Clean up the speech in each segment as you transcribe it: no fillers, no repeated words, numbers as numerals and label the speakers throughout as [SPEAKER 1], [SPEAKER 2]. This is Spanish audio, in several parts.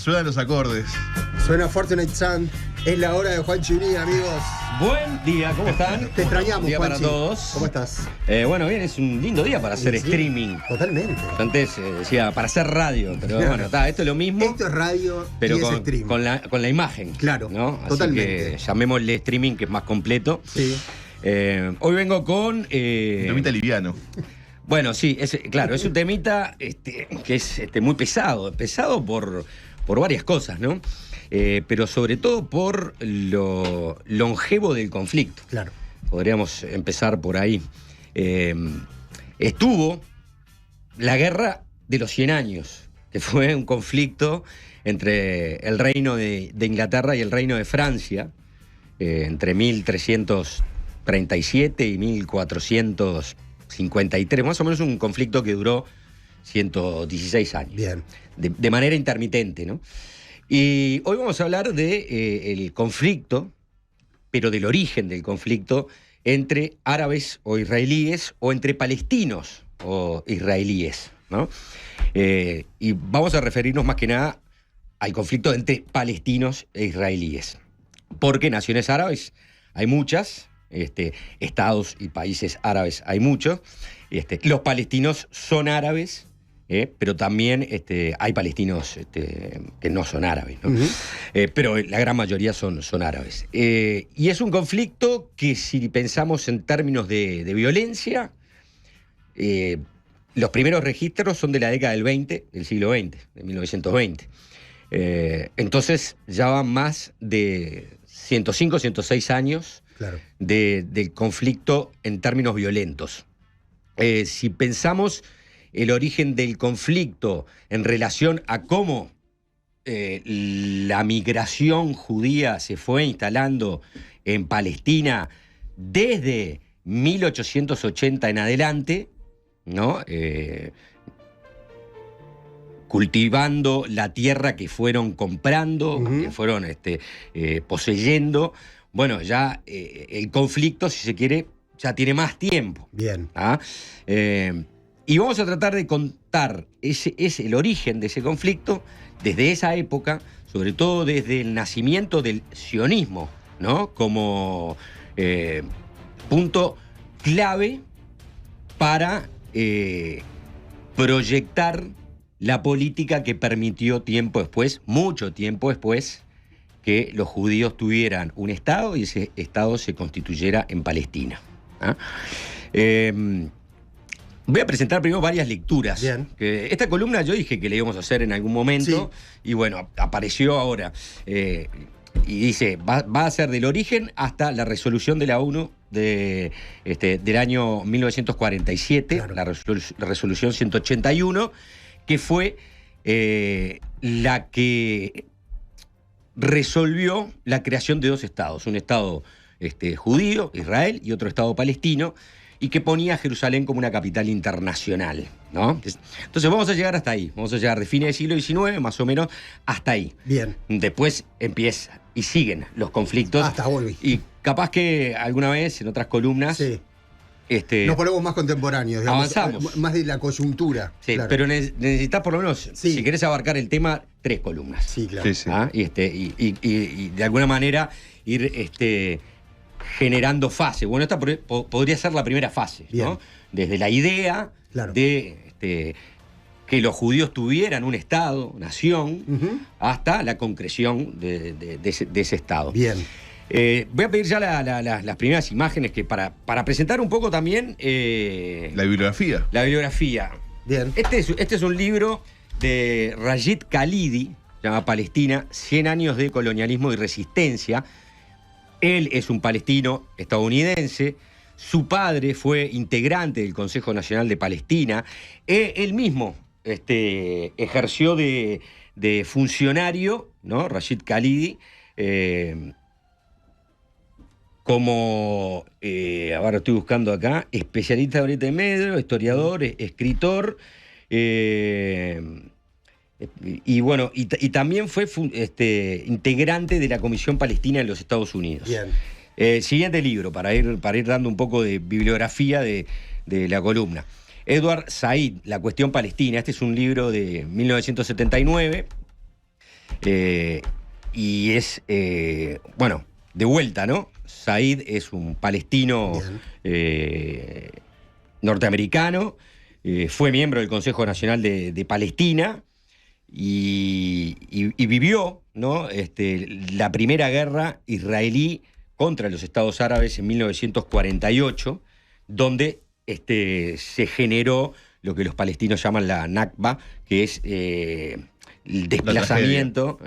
[SPEAKER 1] Suenan los acordes.
[SPEAKER 2] Suena Fortnite Sun. Es la hora de Juanchi Unida, amigos.
[SPEAKER 3] Buen día, ¿cómo están?
[SPEAKER 2] Te extrañamos,
[SPEAKER 3] Buen día
[SPEAKER 2] Juanchi.
[SPEAKER 3] para todos.
[SPEAKER 2] ¿Cómo estás?
[SPEAKER 3] Bueno, bien, es un lindo día para hacer
[SPEAKER 2] Sí,
[SPEAKER 3] streaming.
[SPEAKER 2] Totalmente.
[SPEAKER 3] Antes decía para hacer radio, pero
[SPEAKER 2] Claro.
[SPEAKER 3] bueno, está, esto es lo mismo,
[SPEAKER 2] Esto es radio
[SPEAKER 3] pero
[SPEAKER 2] y es stream.
[SPEAKER 3] con la imagen.
[SPEAKER 2] Claro,
[SPEAKER 3] ¿no? Así
[SPEAKER 2] totalmente.
[SPEAKER 3] que llamémosle streaming, que es más completo.
[SPEAKER 2] Sí.
[SPEAKER 3] Hoy vengo con...
[SPEAKER 1] Un temita liviano.
[SPEAKER 3] Bueno, sí, claro, es un temita que es muy pesado. Pesado por varias cosas, ¿no? Pero sobre todo por lo longevo del conflicto.
[SPEAKER 2] Claro.
[SPEAKER 3] Podríamos empezar por ahí. Estuvo la Guerra de los 100 años, que fue un conflicto entre el reino de Inglaterra y el reino de Francia, entre 1337 y 1453, más o menos un conflicto que duró 116 años.
[SPEAKER 2] Bien.
[SPEAKER 3] De manera intermitente, ¿no? Y hoy vamos a hablar de el conflicto, pero del origen del conflicto entre árabes o israelíes o entre palestinos o israelíes, ¿no? Y vamos a referirnos más que nada al conflicto entre palestinos e israelíes. Porque naciones árabes hay muchas, estados y países árabes hay muchos, los palestinos son árabes, pero también hay palestinos que no son árabes, ¿no?
[SPEAKER 2] Uh-huh.
[SPEAKER 3] Pero la gran mayoría son árabes. Y es un conflicto que, si pensamos en términos de violencia, los primeros registros son de la década del siglo XX, de 1920. Entonces ya van más de 105, 106 años, claro, del conflicto en términos violentos. Si pensamos el origen del conflicto en relación a cómo la migración judía se fue instalando en Palestina desde 1880 en adelante, ¿no? Cultivando la tierra que fueron comprando, uh-huh, que fueron poseyendo. Bueno, ya el conflicto, si se quiere, ya tiene más tiempo.
[SPEAKER 2] Bien.
[SPEAKER 3] ¿Ah? Y vamos a tratar de contar el origen de ese conflicto desde esa época, sobre todo desde el nacimiento del sionismo, ¿no? Como punto clave para proyectar la política que permitió mucho tiempo después, que los judíos tuvieran un Estado y ese Estado se constituyera en Palestina. ¿Ah? Voy a presentar primero varias lecturas.
[SPEAKER 2] Bien.
[SPEAKER 3] Esta columna yo dije que la íbamos a hacer en algún momento, sí, y bueno, apareció ahora. Y dice, va a ser del origen hasta la resolución de la ONU del año 1947, claro, la resolución 181, que fue la que resolvió la creación de dos estados, un estado judío, Israel, y otro estado palestino, y que ponía a Jerusalén como una capital internacional, ¿no? Entonces vamos a llegar hasta ahí, vamos a llegar de fines del siglo XIX, más o menos, hasta ahí.
[SPEAKER 2] Bien.
[SPEAKER 3] Después empieza y siguen los conflictos.
[SPEAKER 2] Hasta volví.
[SPEAKER 3] Y capaz que alguna vez, en otras columnas,
[SPEAKER 2] sí, nos ponemos más contemporáneos, digamos,
[SPEAKER 3] avanzamos.
[SPEAKER 2] Más de la coyuntura.
[SPEAKER 3] Sí,
[SPEAKER 2] claro,
[SPEAKER 3] pero necesitas por lo menos,
[SPEAKER 2] sí,
[SPEAKER 3] si querés abarcar el tema, 3 columnas.
[SPEAKER 2] Sí, claro.
[SPEAKER 1] Sí, sí.
[SPEAKER 3] ¿Ah? Y de alguna manera ir generando fase. Bueno, esta podría ser la primera fase, ¿no? Desde la idea, claro, de que los judíos tuvieran un Estado, nación, uh-huh, hasta la concreción de ese Estado.
[SPEAKER 2] Bien.
[SPEAKER 3] Voy a pedir ya las primeras imágenes que para presentar un poco también...
[SPEAKER 1] La bibliografía.
[SPEAKER 3] La bibliografía.
[SPEAKER 2] Bien.
[SPEAKER 3] Este es un libro de Rashid Khalidi, se llama Palestina, 100 años de colonialismo y resistencia. Él es un palestino estadounidense. Su padre fue integrante del Consejo Nacional de Palestina. Él mismo ejerció de funcionario, ¿no? Rashid Khalidi, como, ahora estoy buscando acá, especialista de Oriente Medio, historiador, escritor, y bueno, y también fue integrante de la Comisión Palestina en los Estados Unidos.
[SPEAKER 2] Bien.
[SPEAKER 3] Siguiente libro, para ir dando un poco de bibliografía de la columna. Edward Said, La cuestión palestina. Este es un libro de 1979. Y es, bueno, de vuelta, ¿no? Said es un palestino norteamericano, fue miembro del Consejo Nacional de Palestina y vivió, ¿no? La primera guerra israelí contra los Estados Árabes en 1948, donde se generó lo que los palestinos llaman la Nakba, que es el desplazamiento,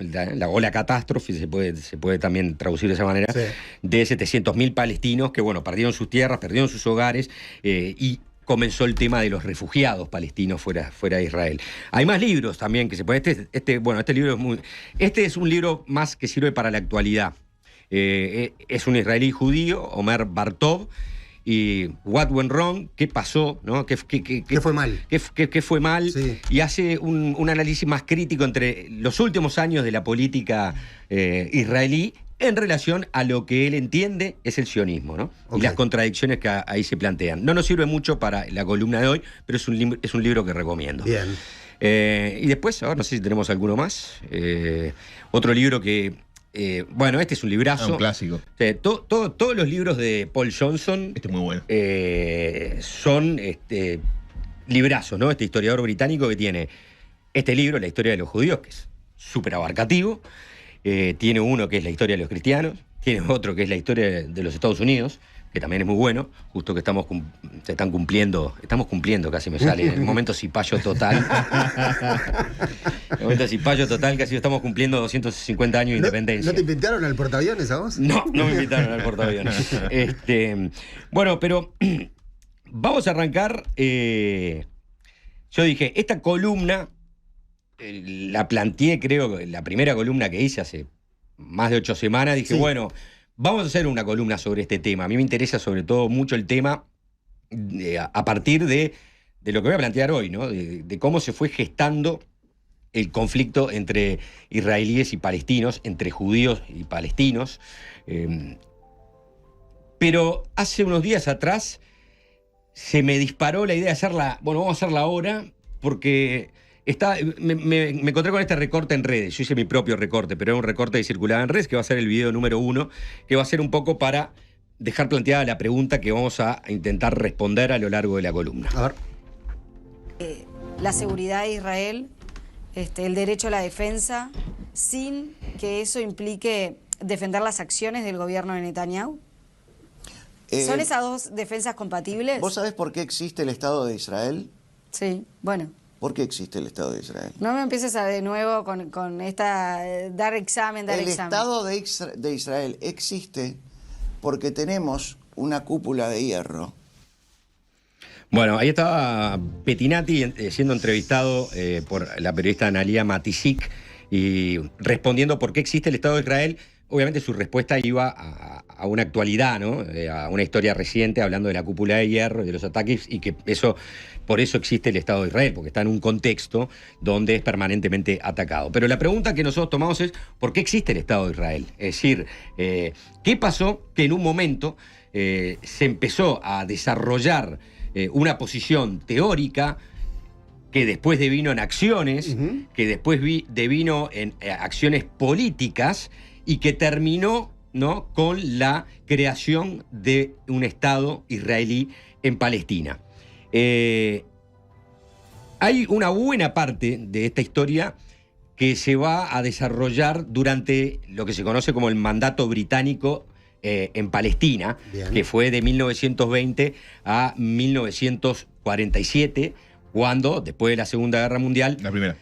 [SPEAKER 3] o la catástrofe, se puede también traducir de esa manera, sí, de 700.000 palestinos que, bueno, perdieron sus tierras, perdieron sus hogares, y comenzó el tema de los refugiados palestinos fuera de Israel. Hay más libros también que se puede... Este libro es un libro más que sirve para la actualidad. Es un israelí judío, Omer Bartov, y What Went Wrong, qué pasó, ¿no? ¿Qué
[SPEAKER 2] fue mal?
[SPEAKER 3] ¿Qué fue mal?
[SPEAKER 2] Sí.
[SPEAKER 3] Y hace un análisis más crítico entre los últimos años de la política israelí en relación a lo que él entiende es el sionismo, ¿no? Okay. Y las contradicciones que ahí se plantean. No nos sirve mucho para la columna de hoy, pero es un libro que recomiendo.
[SPEAKER 2] Bien.
[SPEAKER 3] Y después, ahora no sé si tenemos alguno más. Otro libro que... bueno, este es un librazo.
[SPEAKER 1] Un clásico.
[SPEAKER 3] Todos los libros de Paul Johnson.
[SPEAKER 1] Este es muy bueno.
[SPEAKER 3] Son librazos, ¿no? Este historiador británico que tiene este libro, La historia de los judíos, que es súper abarcativo. Tiene uno que es la historia de los cristianos. Tiene otro que es la historia de los Estados Unidos, que también es muy bueno. Justo que estamos cumpliendo, casi me sale. En el momento cipayo total. En el momento cipayo total, casi estamos cumpliendo 250 años de independencia.
[SPEAKER 2] ¿No te invitaron al portaaviones a vos?
[SPEAKER 3] No me invitaron al portaaviones. Bueno, pero vamos a arrancar. Yo dije, esta columna la planteé, creo, la primera columna que hice hace más de 8 semanas. Dije, sí, bueno, vamos a hacer una columna sobre este tema. A mí me interesa sobre todo mucho el tema a partir de lo que voy a plantear hoy, ¿no? De cómo se fue gestando el conflicto entre israelíes y palestinos, entre judíos y palestinos. Pero hace unos días atrás se me disparó la idea de hacerla, bueno, vamos a hacerla ahora, porque me encontré con este recorte en redes. Yo hice mi propio recorte, pero era un recorte que circulaba en redes, que va a ser el video número 1, que va a ser un poco para dejar planteada la pregunta que vamos a intentar responder a lo largo de la columna.
[SPEAKER 2] A ver.
[SPEAKER 4] La seguridad de Israel, el derecho a la defensa, sin que eso implique defender las acciones del gobierno de Netanyahu. ¿Son esas dos defensas compatibles?
[SPEAKER 5] ¿Vos sabés por qué existe el Estado de Israel?
[SPEAKER 4] Sí, bueno.
[SPEAKER 5] ¿Por qué existe el Estado de Israel?
[SPEAKER 4] No me empieces de nuevo con esta dar examen.
[SPEAKER 5] El Estado de Israel existe porque tenemos una cúpula de hierro.
[SPEAKER 3] Bueno, ahí estaba Pettinati siendo entrevistado por la periodista Analia Matisik y respondiendo por qué existe el Estado de Israel. Obviamente su respuesta iba a una actualidad, ¿no? A una historia reciente, hablando de la cúpula de hierro y de los ataques, y que por eso existe el Estado de Israel, porque está en un contexto donde es permanentemente atacado. Pero la pregunta que nosotros tomamos es, ¿por qué existe el Estado de Israel? Es decir, ¿qué pasó que en un momento se empezó a desarrollar una posición teórica que después devino en acciones, que después devino en acciones políticas, y que terminó, ¿no?, con la creación de un Estado israelí en Palestina? Hay una buena parte de esta historia que se va a desarrollar durante lo que se conoce como el mandato británico en Palestina, bien, que fue de 1920 a 1947, cuando, después de la Segunda Guerra Mundial...
[SPEAKER 1] La primera.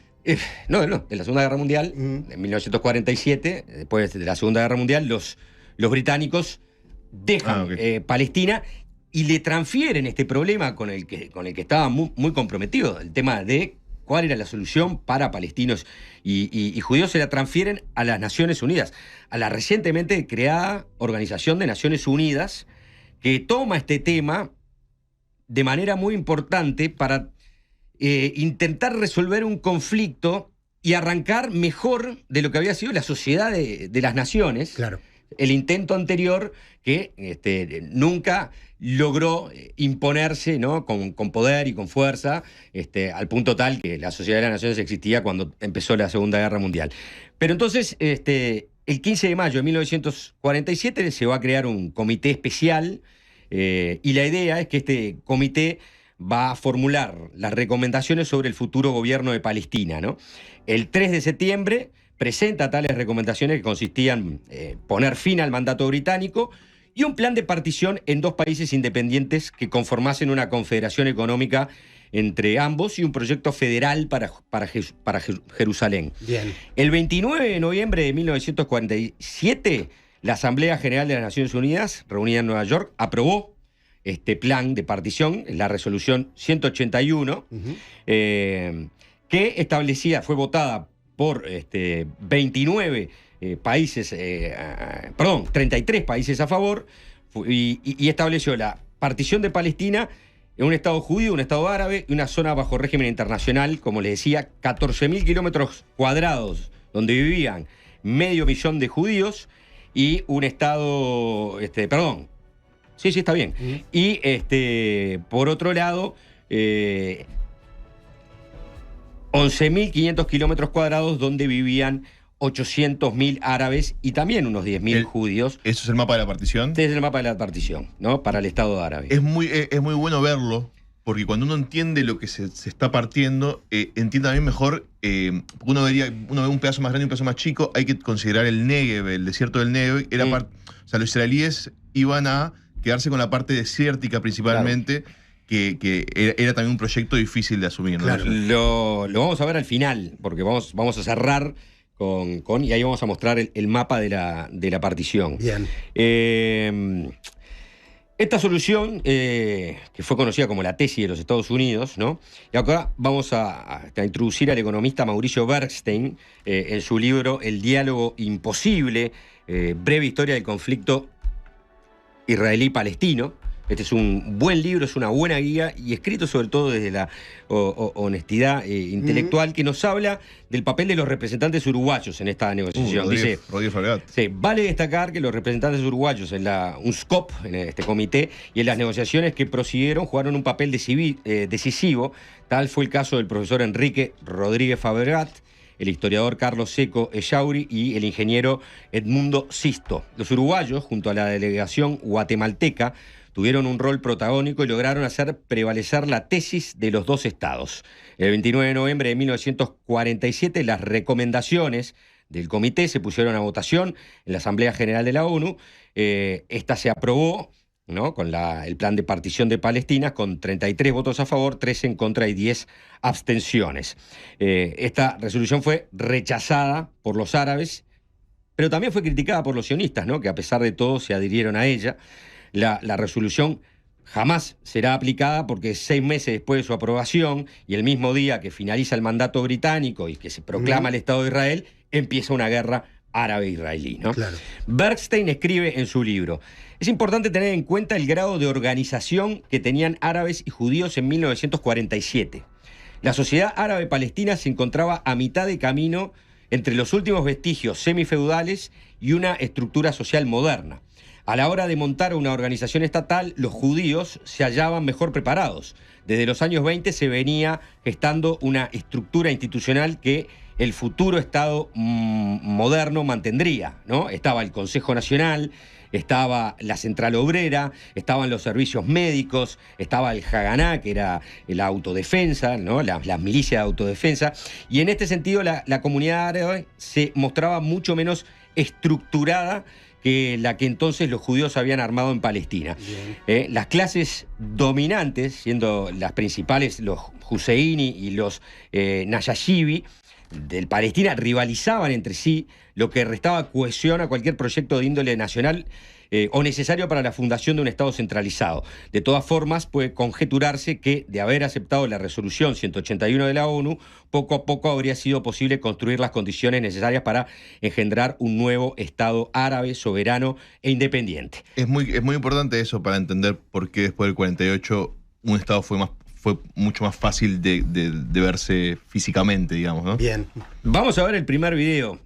[SPEAKER 3] No, de la Segunda Guerra Mundial, en 1947, después de la Segunda Guerra Mundial, los británicos dejan Palestina y le transfieren este problema con el que estaban muy comprometidos, el tema de cuál era la solución para palestinos y judíos, se la transfieren a las Naciones Unidas, a la recientemente creada Organización de Naciones Unidas, que toma este tema de manera muy importante para intentar resolver un conflicto y arrancar mejor de lo que había sido la sociedad de las naciones.
[SPEAKER 2] Claro.
[SPEAKER 3] el intento anterior que nunca logró imponerse, ¿no? con poder y con fuerza, al punto tal que la Sociedad de las Naciones existía cuando empezó la Segunda Guerra Mundial. Pero entonces, el 15 de mayo de 1947 se va a crear un comité especial, y la idea es que este comité va a formular las recomendaciones sobre el futuro gobierno de Palestina, ¿no? El 3 de septiembre presenta tales recomendaciones que consistían en poner fin al mandato británico y un plan de partición en 2 países independientes que conformasen una confederación económica entre ambos y un proyecto federal para Jerusalén.
[SPEAKER 2] Bien.
[SPEAKER 3] El 29 de noviembre de 1947, la Asamblea General de las Naciones Unidas, reunida en Nueva York, aprobó este plan de partición, la resolución 181, que establecía, fue votada por 33 países a favor, y estableció la partición de Palestina en un Estado judío, un Estado árabe y una zona bajo régimen internacional, como les decía, 14.000 kilómetros cuadrados, donde vivían 500.000 de judíos, y un Estado, sí, está bien. Y por otro lado, 11.500 kilómetros cuadrados donde vivían 800.000 árabes y también unos 10.000 judíos.
[SPEAKER 1] ¿Eso es el mapa de la partición?
[SPEAKER 3] Este es el mapa de la partición, ¿no? Para el Estado árabe.
[SPEAKER 1] Es muy bueno verlo, porque cuando uno entiende lo que se está partiendo, entiende también mejor, uno ve un pedazo más grande y un pedazo más chico, hay que considerar el Negev, el desierto del Negev. O sea, los israelíes iban a quedarse con la parte desértica principalmente, claro, que era también un proyecto difícil de asumir, ¿no?
[SPEAKER 3] Claro. Lo vamos a ver al final, porque vamos a cerrar y ahí vamos a mostrar el mapa de la partición.
[SPEAKER 2] Bien.
[SPEAKER 3] Esta solución, que fue conocida como la tesis de los Estados Unidos, ¿no? Y acá vamos a introducir al economista Mauricio Bernstein en su libro El diálogo imposible, breve historia del conflicto israelí-palestino. Este es un buen libro, es una buena guía y escrito sobre todo desde la honestidad intelectual, que nos habla del papel de los representantes uruguayos en esta negociación.
[SPEAKER 1] Rodríguez Fabregat.
[SPEAKER 3] Sí, vale destacar que los representantes uruguayos en la UNSCOP, en este comité, y en las negociaciones que prosiguieron, jugaron un papel decisivo. Tal fue el caso del profesor Enrique Rodríguez Fabregat, el historiador Carlos Seco Echauri y el ingeniero Edmundo Sisto. Los uruguayos, junto a la delegación guatemalteca, tuvieron un rol protagónico y lograron hacer prevalecer la tesis de los 2 estados. El 29 de noviembre de 1947, las recomendaciones del comité se pusieron a votación en la Asamblea General de la ONU. Esta se aprobó, ¿no?, con el plan de partición de Palestina, con 33 votos a favor, 3 en contra y 10 abstenciones. Esta resolución fue rechazada por los árabes, pero también fue criticada por los sionistas, ¿no?, que a pesar de todo se adhirieron a ella. La resolución jamás será aplicada porque 6 meses después de su aprobación y el mismo día que finaliza el mandato británico y que se proclama el Estado de Israel, empieza una guerra árabe-israelí, ¿no?
[SPEAKER 2] Claro.
[SPEAKER 3] Bernstein escribe en su libro: es importante tener en cuenta el grado de organización que tenían árabes y judíos en 1947. La sociedad árabe palestina se encontraba a mitad de camino entre los últimos vestigios semifeudales y una estructura social moderna. A la hora de montar una organización estatal, los judíos se hallaban mejor preparados. Desde los años 20 se venía gestando una estructura institucional que el futuro Estado moderno mantendría, ¿no? Estaba el Consejo Nacional, estaba la Central Obrera, estaban los servicios médicos, estaba el Haganá, que era la autodefensa, ¿no?, las milicias de autodefensa. Y en este sentido la comunidad árabe se mostraba mucho menos estructurada que la que entonces los judíos habían armado en Palestina. Las clases dominantes, siendo las principales los Husseini y los Nayashibi del Palestina, rivalizaban entre sí, lo que restaba cohesión a cualquier proyecto de índole nacional o necesario para la fundación de un Estado centralizado. De todas formas, puede conjeturarse que, de haber aceptado la resolución 181 de la ONU, poco a poco habría sido posible construir las condiciones necesarias para engendrar un nuevo Estado árabe, soberano e independiente.
[SPEAKER 1] Es muy importante eso para entender por qué después del 48 un Estado fue mucho más fácil de verse físicamente, digamos, ¿no?
[SPEAKER 2] Bien.
[SPEAKER 3] Vamos a ver el primer video.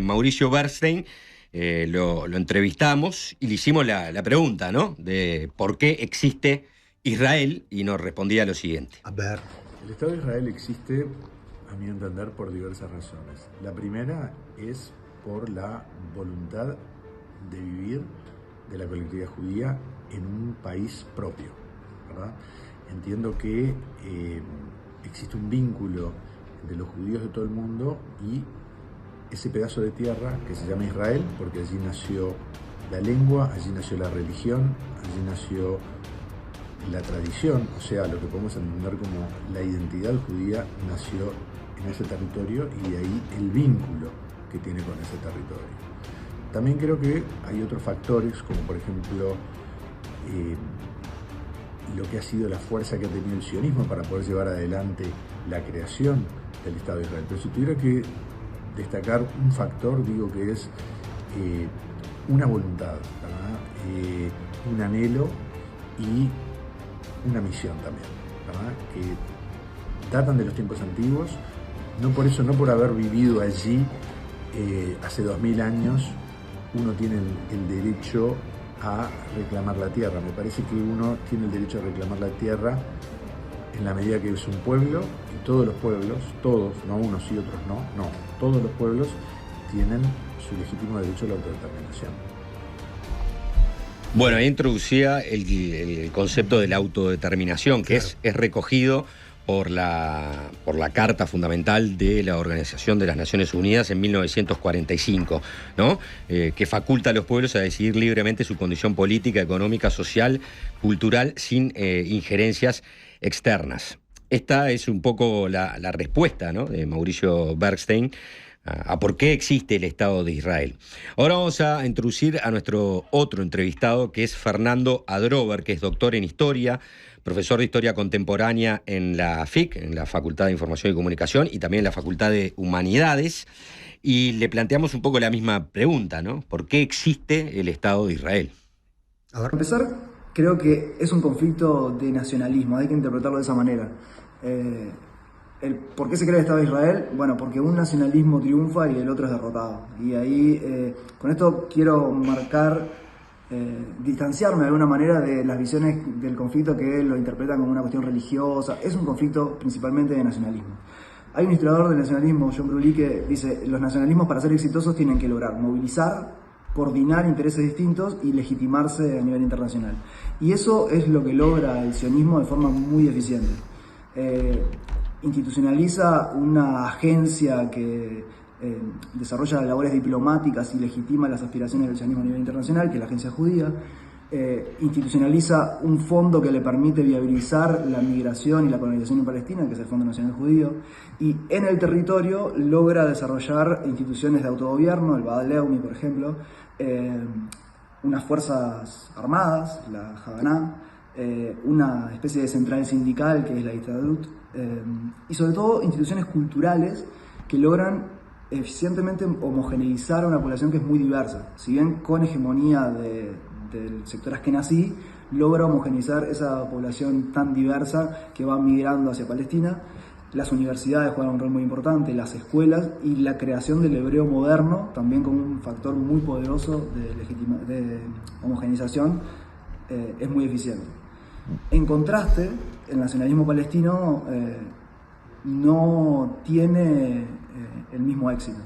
[SPEAKER 3] Mauricio Bernstein lo entrevistamos y le hicimos la pregunta, ¿no? De por qué existe Israel, y nos respondía lo siguiente.
[SPEAKER 2] A ver.
[SPEAKER 6] El Estado de Israel existe, a mi entender, por diversas razones. La primera es por la voluntad de vivir de la colectividad judía en un país propio, ¿verdad? Entiendo que existe un vínculo entre los judíos de todo el mundo y ese pedazo de tierra que se llama Israel, porque allí nació la lengua, allí nació la religión, allí nació la tradición, o sea, lo que podemos entender como la identidad judía nació en ese territorio y de ahí el vínculo que tiene con ese territorio. También creo que hay otros factores, como por ejemplo lo que ha sido la fuerza que ha tenido el sionismo para poder llevar adelante la creación del Estado de Israel. Pero si tuviera que destacar un factor, digo que es una voluntad, ¿verdad? Un anhelo y una misión también, ¿verdad? Que datan de los tiempos antiguos, no por eso, no por haber vivido allí hace 2000 años, uno tiene el derecho a reclamar la tierra. Me parece que uno tiene el derecho a reclamar la tierra en la medida que es un pueblo, y todos los pueblos, todos, no unos y otros no, todos los pueblos tienen su legítimo derecho a la autodeterminación.
[SPEAKER 3] Bueno, ahí introducía el concepto de la autodeterminación, que es recogido por la Carta Fundamental de la Organización de las Naciones Unidas en 1945, ¿no? Que faculta a los pueblos a decidir libremente su condición política, económica, social, cultural, sin injerencias externas. Esta es un poco la respuesta, ¿no?, de Mauricio Bergstein a por qué existe el Estado de Israel. Ahora vamos a introducir a nuestro otro entrevistado, que es Fernando Adrover, que es doctor en Historia, profesor de Historia Contemporánea en la FIC, en la Facultad de Información y Comunicación, y también en la Facultad de Humanidades. Y le planteamos un poco la misma pregunta, ¿no? ¿Por qué existe el Estado de Israel?
[SPEAKER 2] A ver.
[SPEAKER 7] Para empezar, creo que es un conflicto de nacionalismo, hay que interpretarlo de esa manera. ¿Por qué se crea el Estado de Israel? Bueno, porque un nacionalismo triunfa y el otro es derrotado. Y ahí, con esto quiero marcar, distanciarme de alguna manera de las visiones del conflicto que lo interpretan como una cuestión religiosa. Es un conflicto principalmente de nacionalismo. Hay un historiador del nacionalismo, John Bruley, que dice: los nacionalismos, para ser exitosos, tienen que lograr movilizar, coordinar intereses distintos y legitimarse a nivel internacional. Y eso es lo que logra el sionismo de forma muy eficiente. Institucionaliza una agencia que desarrolla labores diplomáticas y legitima las aspiraciones del sionismo a nivel internacional, que es la agencia judía. Institucionaliza un fondo que le permite viabilizar la migración y la colonización en Palestina, que es el Fondo Nacional Judío, y en el territorio logra desarrollar instituciones de autogobierno, el Ba'al Leumi, por ejemplo, unas fuerzas armadas, la Haganá, una especie de central sindical que es la Histadrut, y sobre todo instituciones culturales que logran eficientemente homogeneizar a una población que es muy diversa. Si bien con hegemonía del sector askenazí, logra homogeneizar esa población tan diversa que va migrando hacia Palestina. Las universidades juegan un rol muy importante, las escuelas, y la creación del hebreo moderno también como un factor muy poderoso de homogenización es muy eficiente. En contraste, el nacionalismo palestino no tiene el mismo éxito.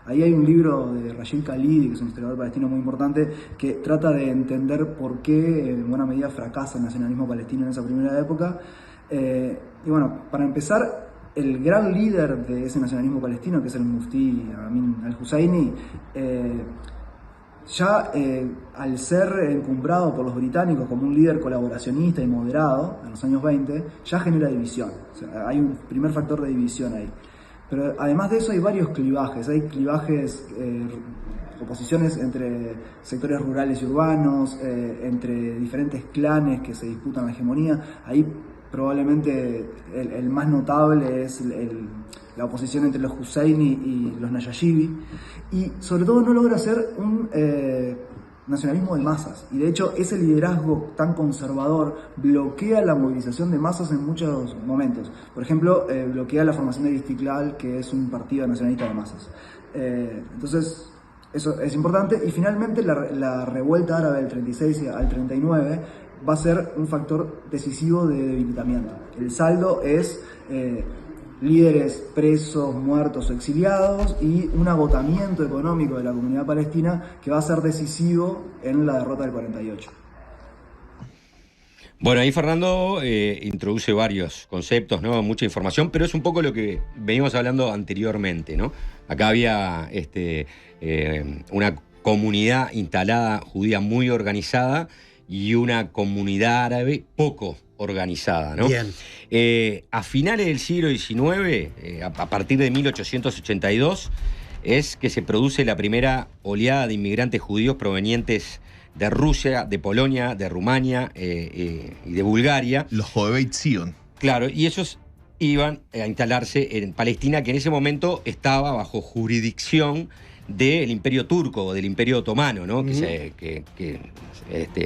[SPEAKER 7] Ahí hay un libro de Rashid Khalidi, que es un historiador palestino muy importante, que trata de entender por qué en buena medida fracasa el nacionalismo palestino en esa primera época. Y bueno, para empezar, el gran líder de ese nacionalismo palestino, que es el muftí Amin al-Husseini, al ser encumbrado por los británicos como un líder colaboracionista y moderado en los años 20, ya genera división. O sea, hay un primer factor de división ahí. Pero además de eso hay varios clivajes. Hay clivajes, oposiciones entre sectores rurales y urbanos, entre diferentes clanes que se disputan la hegemonía. Ahí probablemente el más notable es la oposición entre los Husseini y los Nayashibi, y sobre todo no logra ser un nacionalismo de masas, y de hecho ese liderazgo tan conservador bloquea la movilización de masas en muchos momentos. Por ejemplo, bloquea la formación de Istiklal, que es un partido nacionalista de masas. Entonces, Eso es importante. Y finalmente la revuelta árabe del 36 al 39 va a ser un factor decisivo de debilitamiento. El saldo es líderes presos, muertos o exiliados y un agotamiento económico de la comunidad palestina que va a ser decisivo en la derrota del 48.
[SPEAKER 3] Bueno, ahí Fernando introduce varios conceptos, ¿no? Mucha información, pero es un poco lo que venimos hablando anteriormente, ¿no? Acá había una comunidad instalada judía muy organizada y una comunidad árabe poco organizada, ¿no?
[SPEAKER 2] Bien.
[SPEAKER 3] A finales del siglo XIX, a partir de 1882, es que se produce la primera oleada de inmigrantes judíos provenientes de Rusia, de Polonia, de Rumania y de Bulgaria.
[SPEAKER 1] Los Joveit Zion.
[SPEAKER 3] Claro, y ellos iban a instalarse en Palestina, que en ese momento estaba bajo jurisdicción del Imperio Turco o del Imperio Otomano, ¿no? Que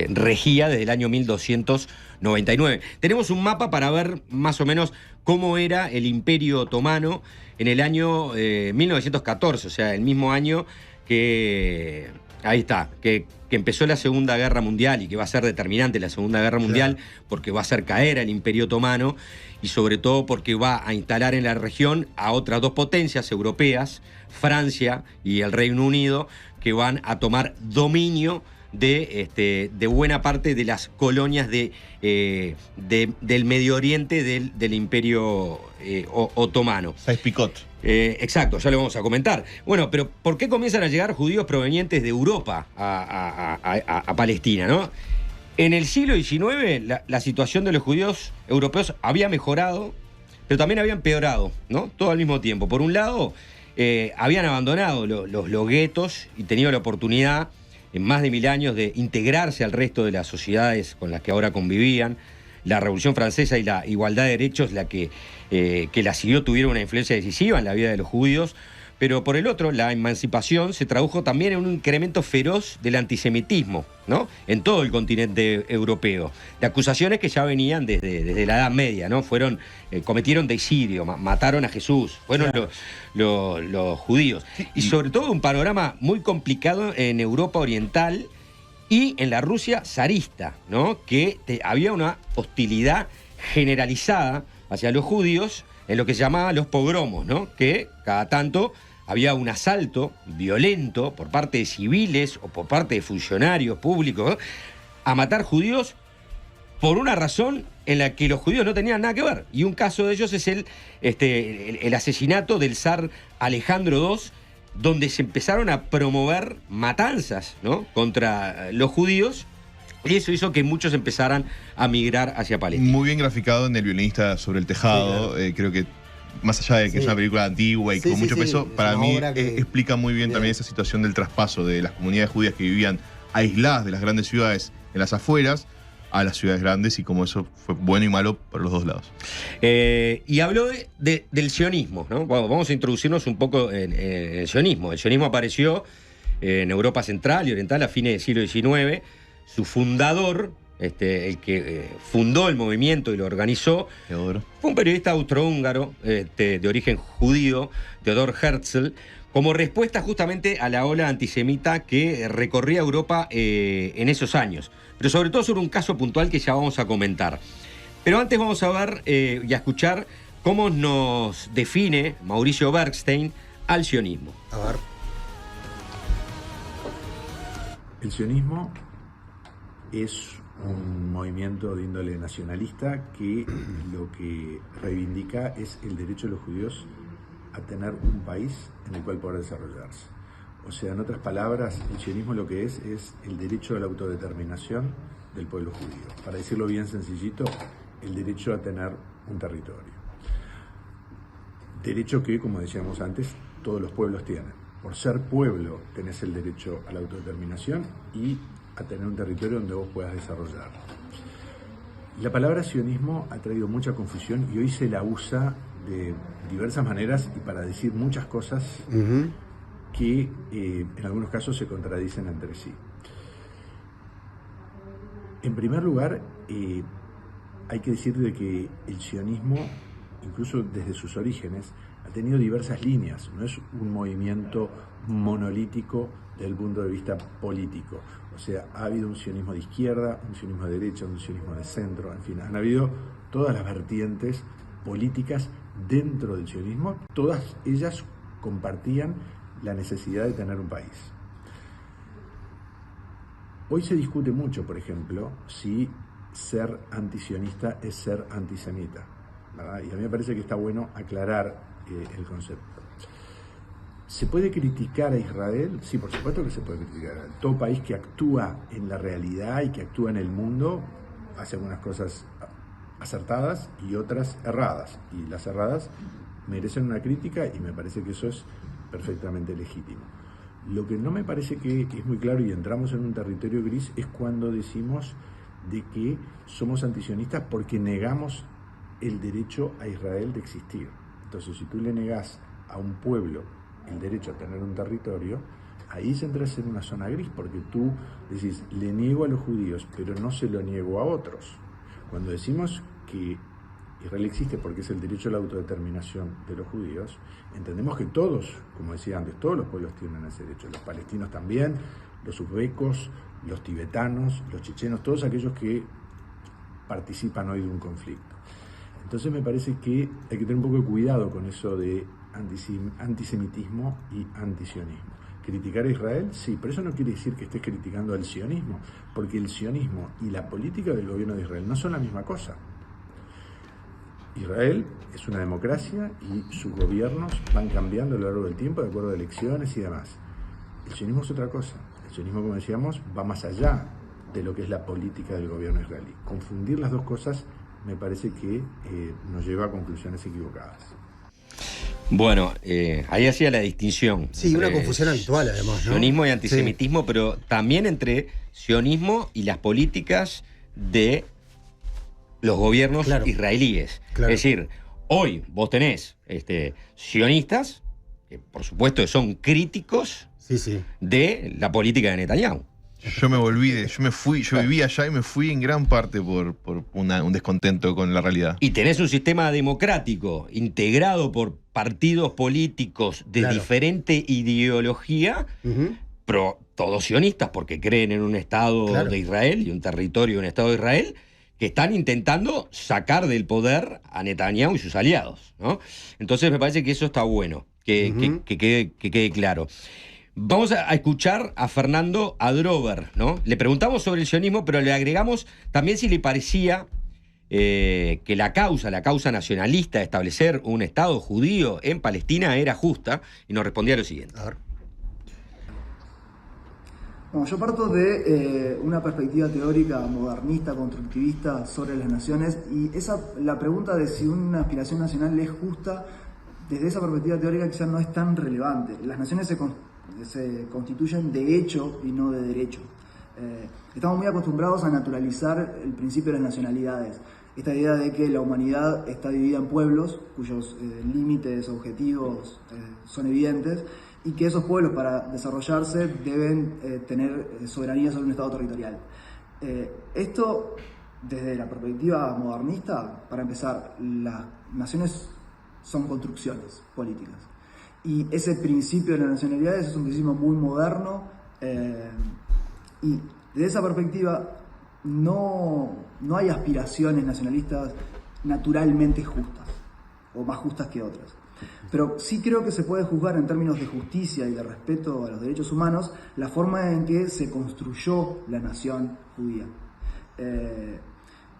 [SPEAKER 3] regía desde el año 1299. Tenemos un mapa para ver más o menos cómo era el Imperio Otomano en el año 1914, o sea, el mismo año que... Ahí está, que empezó la Segunda Guerra Mundial y que va a ser determinante la Segunda Guerra Mundial, porque va a hacer caer al Imperio Otomano y sobre todo porque va a instalar en la región a otras dos potencias europeas, Francia y el Reino Unido, que van a tomar dominio de buena parte de las colonias del Medio Oriente del Imperio Otomano.
[SPEAKER 1] Sykes-Picot.
[SPEAKER 3] Exacto, ya lo vamos a comentar. Bueno, pero ¿por qué comienzan a llegar judíos provenientes de Europa a Palestina, no? En el siglo XIX la situación de los judíos europeos había mejorado, pero también había empeorado, ¿no? Todo al mismo tiempo. Por un lado, habían abandonado los guetos y tenido la oportunidad en más de 1000 años de integrarse al resto de las sociedades con las que ahora convivían. La Revolución Francesa y la igualdad de derechos, la que la siguió, tuvieron una influencia decisiva en la vida de los judíos, pero por el otro, la emancipación se tradujo también en un incremento feroz del antisemitismo, ¿no? En todo el continente europeo, de acusaciones que ya venían desde la Edad Media, ¿no? Cometieron deicidio, mataron a Jesús, fueron los judíos. Y sobre todo un panorama muy complicado en Europa Oriental y en la Rusia zarista, ¿no? Que había una hostilidad generalizada hacia los judíos en lo que se llamaba los pogromos, ¿no? Que cada tanto había un asalto violento por parte de civiles o por parte de funcionarios públicos, ¿no? A matar judíos por una razón en la que los judíos no tenían nada que ver. Y un caso de ellos es el asesinato del zar Alejandro II, donde se empezaron a promover matanzas, ¿no? Contra los judíos, y eso hizo que muchos empezaran a migrar hacia Palestina.
[SPEAKER 1] Muy bien graficado en El violinista sobre el tejado. Sí, claro. Creo que más allá de que es una película antigua y con mucho peso, para mí explica muy bien también esa situación del traspaso de las comunidades judías que vivían aisladas de las grandes ciudades en las afueras a las ciudades grandes y cómo eso fue bueno y malo para los dos lados.
[SPEAKER 3] Y habló del sionismo, ¿no? Bueno, vamos a introducirnos un poco en el sionismo. El sionismo apareció en Europa Central y Oriental a fines del siglo XIX. Su fundador, el que fundó el movimiento y lo organizó, Teodoro, fue un periodista austrohúngaro de origen judío, Theodor Herzl, como respuesta justamente a la ola antisemita que recorría Europa en esos años. Pero sobre todo sobre un caso puntual que ya vamos a comentar. Pero antes vamos a ver y a escuchar cómo nos define Mauricio Bergstein al sionismo.
[SPEAKER 2] A ver.
[SPEAKER 6] El sionismo es un movimiento de índole nacionalista que lo que reivindica es el derecho de los judíos a tener un país en el cual poder desarrollarse. O sea, en otras palabras, el sionismo lo que es el derecho a la autodeterminación del pueblo judío. Para decirlo bien sencillito, el derecho a tener un territorio. Derecho que, como decíamos antes, todos los pueblos tienen. Por ser pueblo tenés el derecho a la autodeterminación y a tener un territorio donde vos puedas desarrollar. La palabra sionismo ha traído mucha confusión y hoy se la usa de diversas maneras y para decir muchas cosas que en algunos casos se contradicen entre sí. En primer lugar, hay que decir de que el sionismo, incluso desde sus orígenes, ha tenido diversas líneas, no es un movimiento monolítico desde el punto de vista político. O sea, ha habido un sionismo de izquierda, un sionismo de derecha, un sionismo de centro, en fin, han habido todas las vertientes políticas dentro del sionismo, todas ellas compartían la necesidad de tener un país. Hoy se discute mucho, por ejemplo, si ser antisionista es ser antisemita, ¿verdad? Y a mí me parece que está bueno aclarar el concepto. ¿Se puede criticar a Israel? Sí, por supuesto que se puede criticar. Todo país que actúa en la realidad y que actúa en el mundo hace algunas cosas acertadas y otras erradas. Y las erradas merecen una crítica y me parece que eso es perfectamente legítimo. Lo que no me parece que es muy claro, y entramos en un territorio gris, es cuando decimos de que somos antisionistas porque negamos el derecho a Israel de existir. Entonces, si tú le negás a un pueblo el derecho a tener un territorio, ahí se entra en una zona gris, porque tú decís, le niego a los judíos, pero no se lo niego a otros. Cuando decimos que Israel existe porque es el derecho a la autodeterminación de los judíos, entendemos que todos, como decía antes, todos los pueblos tienen ese derecho, los palestinos también, los uzbecos, los tibetanos, los chechenos, todos aquellos que participan hoy de un conflicto. Entonces me parece que hay que tener un poco de cuidado con eso de antisemitismo y antisionismo. ¿Criticar a Israel? Sí, pero eso no quiere decir que estés criticando al sionismo, porque el sionismo y la política del gobierno de Israel no son la misma cosa. Israel es una democracia y sus gobiernos van cambiando a lo largo del tiempo de acuerdo a elecciones y demás. El sionismo es otra cosa. El sionismo, como decíamos, va más allá de lo que es la política del gobierno israelí. Confundir las dos cosas me parece que nos lleva a conclusiones equivocadas.
[SPEAKER 3] Bueno, ahí hacía la distinción.
[SPEAKER 2] Sí, una confusión habitual además, ¿no?
[SPEAKER 3] Sionismo y antisemitismo,
[SPEAKER 2] Sí.
[SPEAKER 3] pero también entre sionismo y las políticas de los gobiernos israelíes.
[SPEAKER 2] Claro.
[SPEAKER 3] Es decir, hoy vos tenés sionistas, que por supuesto son críticos de la política de Netanyahu.
[SPEAKER 1] Yo viví allá y me fui en gran parte por un descontento con la realidad.
[SPEAKER 3] Y tenés un sistema democrático integrado por partidos políticos de diferente ideología, pero todos sionistas, porque creen en un Estado de Israel y un territorio de un Estado de Israel, que están intentando sacar del poder a Netanyahu y sus aliados, ¿no? Entonces me parece que eso está bueno, que quede claro. Vamos a escuchar a Fernando Adrover, ¿no? Le preguntamos sobre el sionismo, pero le agregamos también si le parecía que la causa nacionalista de establecer un Estado judío en Palestina era justa, y nos respondía lo siguiente.
[SPEAKER 7] A ver. Bueno, yo parto de una perspectiva teórica modernista, constructivista sobre las naciones, y la pregunta de si una aspiración nacional es justa, desde esa perspectiva teórica quizás no es tan relevante. Las naciones se constituyen de hecho y no de derecho. Estamos muy acostumbrados a naturalizar el principio de las nacionalidades. Esta idea de que la humanidad está dividida en pueblos, cuyos límites, objetivos son evidentes, y que esos pueblos para desarrollarse deben tener soberanía sobre un Estado territorial. Esto, desde la perspectiva modernista, para empezar, las naciones son construcciones políticas. Y ese principio de las nacionalidades es un principio muy moderno, y desde esa perspectiva no hay aspiraciones nacionalistas naturalmente justas, o más justas que otras. Pero sí creo que se puede juzgar en términos de justicia y de respeto a los derechos humanos la forma en que se construyó la nación judía.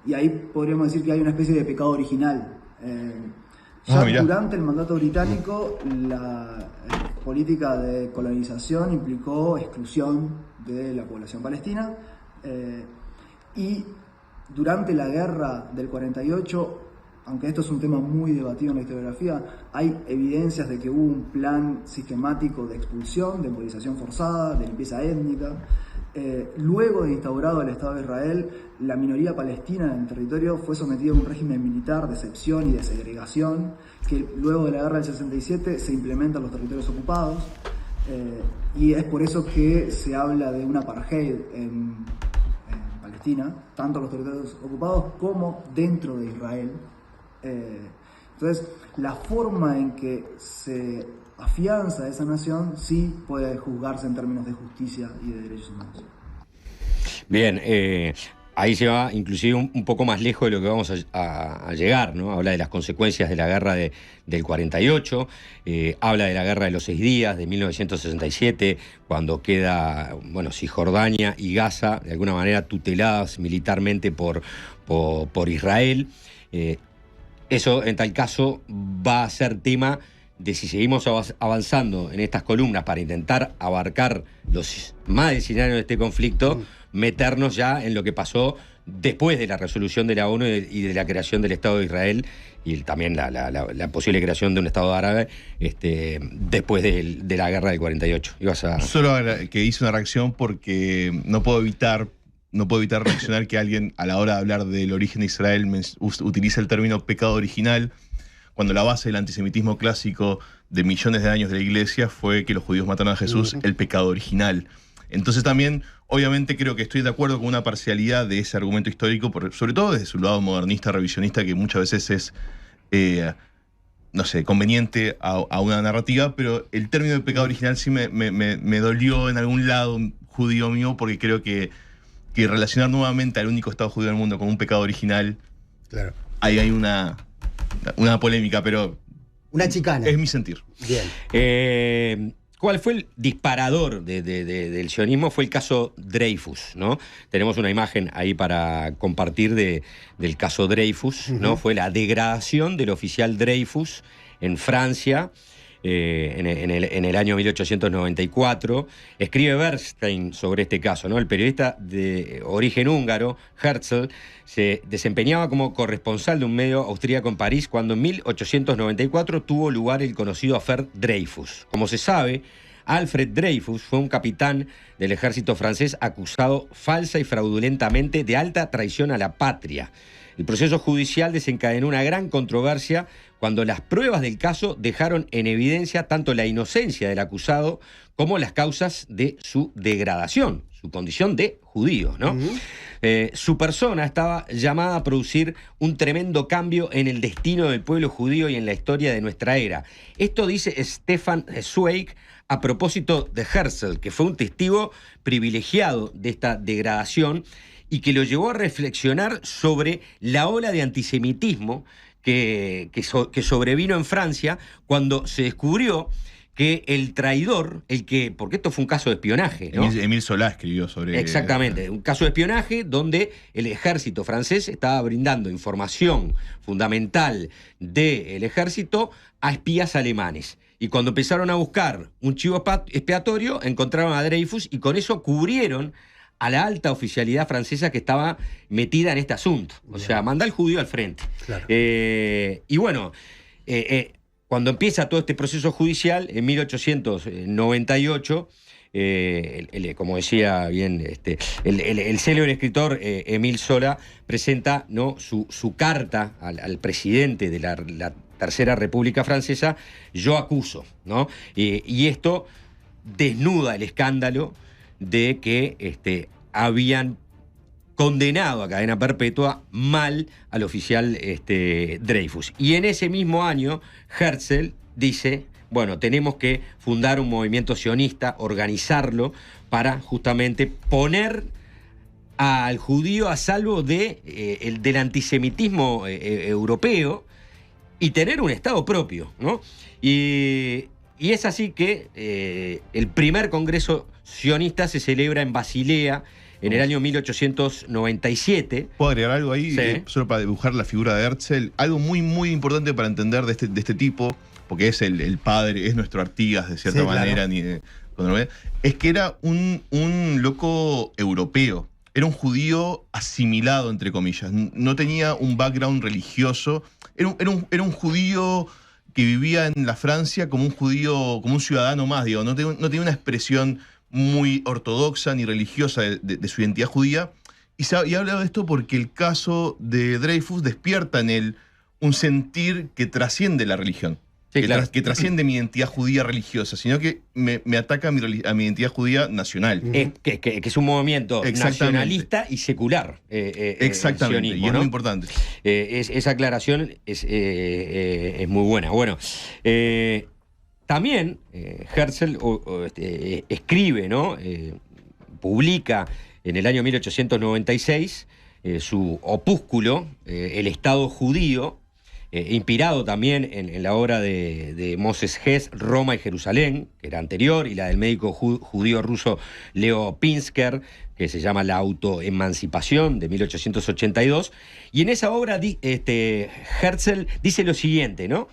[SPEAKER 7] Y ahí podríamos decir que hay una especie de pecado original. Durante el mandato británico, la política de colonización implicó exclusión de la población palestina, y durante la guerra del 48, aunque esto es un tema muy debatido en la historiografía, hay evidencias de que hubo un plan sistemático de expulsión, de movilización forzada, de limpieza étnica. Luego de instaurado el Estado de Israel, la minoría palestina en el territorio fue sometida a un régimen militar de excepción y de segregación, que luego de la guerra del 67 se implementa en los territorios ocupados, y es por eso que se habla de un apartheid en Palestina, tanto en los territorios ocupados como dentro de Israel. Entonces, la forma en que se afianza esa nación sí puede juzgarse en términos de justicia y de derechos humanos.
[SPEAKER 3] Bien, ahí se va inclusive un poco más lejos de lo que vamos a llegar, ¿no? Habla de las consecuencias de la guerra del 48, habla de la guerra de los 6 días, de 1967, cuando queda, Cisjordania y Gaza, de alguna manera tuteladas militarmente por Israel. Eso, en tal caso, va a ser tema de si seguimos avanzando en estas columnas para intentar abarcar los más de 100 años de este conflicto, meternos ya en lo que pasó después de la resolución de la ONU y de la creación del Estado de Israel y también la posible creación de un Estado árabe después de la guerra del 48.
[SPEAKER 1] Solo que hice una reacción porque no puedo evitar reaccionar que alguien a la hora de hablar del origen de Israel utiliza el término pecado original, cuando la base del antisemitismo clásico de millones de años de la Iglesia fue que los judíos mataron a Jesús, el pecado original. Entonces también, obviamente, creo que estoy de acuerdo con una parcialidad de ese argumento histórico, sobre todo desde su lado modernista, revisionista, que muchas veces es, conveniente a una narrativa, pero el término de pecado original sí me dolió en algún lado judío mío, porque creo que relacionar nuevamente al único Estado judío del mundo con un pecado original,
[SPEAKER 2] claro,
[SPEAKER 1] ahí hay una polémica, pero
[SPEAKER 2] una chicana.
[SPEAKER 1] Es mi sentir.
[SPEAKER 3] Bien. ¿Cuál fue el disparador del sionismo? Fue el caso Dreyfus, ¿no? Tenemos una imagen ahí para compartir del caso Dreyfus, ¿no? Fue la degradación del oficial Dreyfus en Francia en el año 1894. Escribe Bernstein sobre este caso, ¿no? El periodista de origen húngaro, Herzl, se desempeñaba como corresponsal de un medio austríaco en París cuando en 1894 tuvo lugar el conocido affaire Dreyfus. Como se sabe, Alfred Dreyfus fue un capitán del ejército francés acusado falsa y fraudulentamente de alta traición a la patria. El proceso judicial desencadenó una gran controversia cuando las pruebas del caso dejaron en evidencia tanto la inocencia del acusado como las causas de su degradación, su condición de judío, ¿no? Su persona estaba llamada a producir un tremendo cambio en el destino del pueblo judío y en la historia de nuestra era. Esto dice Stefan Zweig a propósito de Herzl, que fue un testigo privilegiado de esta degradación y que lo llevó a reflexionar sobre la ola de antisemitismo que sobrevino en Francia cuando se descubrió que el traidor, porque esto fue un caso de espionaje, ¿no?
[SPEAKER 1] Émile Zola escribió sobre...
[SPEAKER 3] Exactamente, un caso de espionaje donde el ejército francés estaba brindando información fundamental del ejército a espías alemanes. Y cuando empezaron a buscar un chivo expiatorio, encontraron a Dreyfus y con eso cubrieron a la alta oficialidad francesa que estaba metida en este asunto. O sea, manda al judío al frente.
[SPEAKER 2] Claro.
[SPEAKER 3] Y bueno, cuando empieza todo este proceso judicial, en 1898, como decía bien el célebre escritor Émile Zola presenta, ¿no?, su carta al presidente de la Tercera República Francesa, yo acuso, ¿no? Y esto desnuda el escándalo de que habían condenado a cadena perpetua mal al oficial Dreyfus. Y en ese mismo año, Herzl dice, bueno, tenemos que fundar un movimiento sionista, organizarlo para justamente poner al judío a salvo del antisemitismo europeo y tener un Estado propio, ¿no? Y es así que el primer congreso sionista se celebra en Basilea en el año 1897.
[SPEAKER 1] ¿Puedo agregar algo ahí?
[SPEAKER 3] Sí.
[SPEAKER 1] Solo para dibujar la figura de Herzl. Algo muy, muy importante para entender de este tipo, porque es el padre, es nuestro Artigas de cierta manera, claro. Es que era un loco europeo. Era un judío asimilado, entre comillas. No tenía un background religioso. Era un judío que vivía en la Francia como un judío, como un ciudadano más, digo. No tenía una expresión muy ortodoxa ni religiosa de su identidad judía. Y habla de esto porque el caso de Dreyfus despierta en él un sentir que trasciende la religión.
[SPEAKER 3] Sí, claro.
[SPEAKER 1] Que trasciende mi identidad judía religiosa, sino que me ataca a mi identidad judía nacional.
[SPEAKER 3] Que es un movimiento nacionalista y secular.
[SPEAKER 1] Exactamente,
[SPEAKER 3] sionismo,
[SPEAKER 1] y es
[SPEAKER 3] ¿no?
[SPEAKER 1] muy importante.
[SPEAKER 3] Esa aclaración es muy buena. Bueno, también Herzl escribe, ¿no? Publica en el año 1896 su opúsculo, El Estado Judío, inspirado también en la obra de Moses Hess, Roma y Jerusalén, que era anterior, y la del médico judío ruso Leo Pinsker, que se llama La autoemancipación, de 1882. Y en esa obra Herzl dice lo siguiente, ¿no?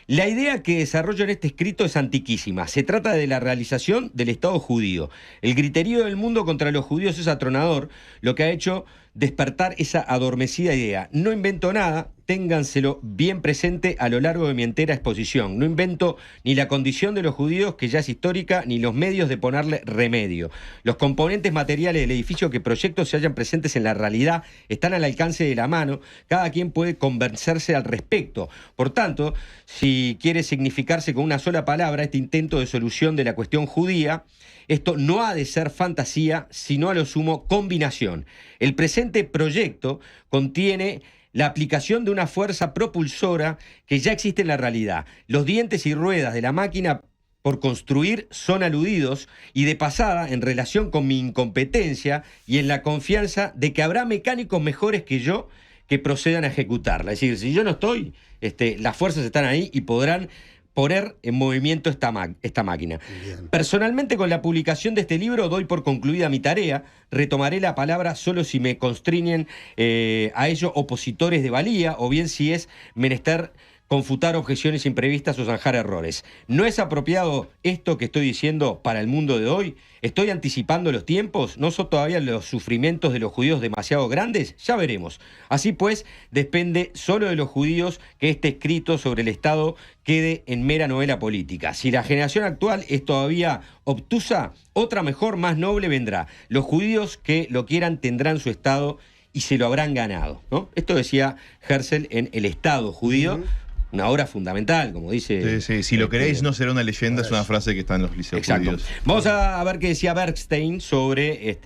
[SPEAKER 3] La idea que desarrollo en este escrito es antiquísima. Se trata de la realización del Estado judío. El griterío del mundo contra los judíos es atronador, lo que ha hecho despertar esa adormecida idea. No invento nada, ténganselo bien presente a lo largo de mi entera exposición. No invento ni la condición de los judíos, que ya es histórica, ni los medios de ponerle remedio. Los componentes materiales del edificio que proyecto se hallan presentes en la realidad, están al alcance de la mano, cada quien puede convencerse al respecto. Por tanto, si quiere significarse con una sola palabra este intento de solución de la cuestión judía, esto no ha de ser fantasía, sino a lo sumo combinación. El presente proyecto contiene la aplicación de una fuerza propulsora que ya existe en la realidad. Los dientes y ruedas de la máquina por construir son aludidos, y de pasada, en relación con mi incompetencia y en la confianza de que habrá mecánicos mejores que yo que procedan a ejecutarla. Es decir, si yo no estoy, las fuerzas están ahí y podrán poner en movimiento esta máquina.
[SPEAKER 2] Bien.
[SPEAKER 3] Personalmente, con la publicación de este libro doy por concluida mi tarea. Retomaré la palabra solo si me constriñen a ello opositores de valía, o bien si es menester confutar objeciones imprevistas o zanjar errores. ¿No es apropiado esto que estoy diciendo para el mundo de hoy? ¿Estoy anticipando los tiempos? ¿No son todavía los sufrimientos de los judíos demasiado grandes? Ya veremos. Así pues, depende solo de los judíos que este escrito sobre el Estado quede en mera novela política. Si la generación actual es todavía obtusa, otra mejor, más noble vendrá. Los judíos que lo quieran tendrán su Estado y se lo habrán ganado, ¿no? Esto decía Herzl en El Estado Judío. Una obra fundamental, como dice.
[SPEAKER 1] Sí. Si lo queréis, no será una leyenda, es una frase que está en los liceos judíos.
[SPEAKER 3] Vamos a ver qué decía Bernstein sobre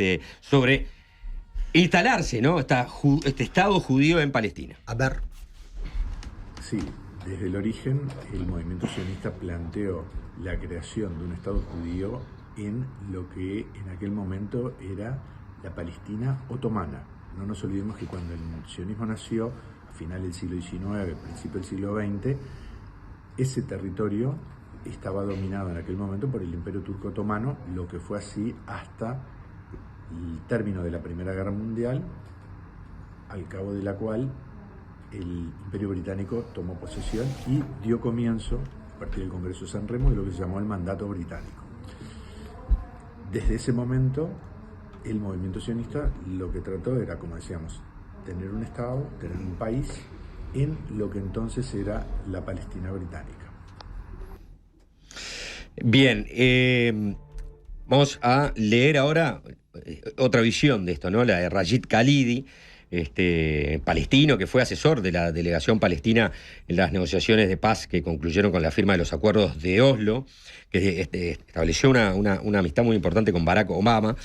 [SPEAKER 3] instalarse, ¿no? Este Estado judío en Palestina.
[SPEAKER 2] A ver.
[SPEAKER 6] Sí, desde el origen el movimiento sionista planteó la creación de un Estado judío en lo que en aquel momento era la Palestina otomana. No nos olvidemos que cuando el sionismo nació, final del siglo XIX, principio del siglo XX, ese territorio estaba dominado en aquel momento por el Imperio Turco Otomano, lo que fue así hasta el término de la Primera Guerra Mundial, al cabo de la cual el Imperio Británico tomó posesión y dio comienzo, a partir del Congreso de San Remo, de lo que se llamó el Mandato Británico. Desde ese momento, el movimiento sionista lo que trató era, como decíamos, tener un Estado, tener un país en lo que entonces era la Palestina británica.
[SPEAKER 3] Bien, vamos a leer ahora otra visión de esto, ¿no? La de Rashid Khalidi, palestino, que fue asesor de la delegación palestina en las negociaciones de paz que concluyeron con la firma de los acuerdos de Oslo, que estableció una amistad muy importante con Barack Obama,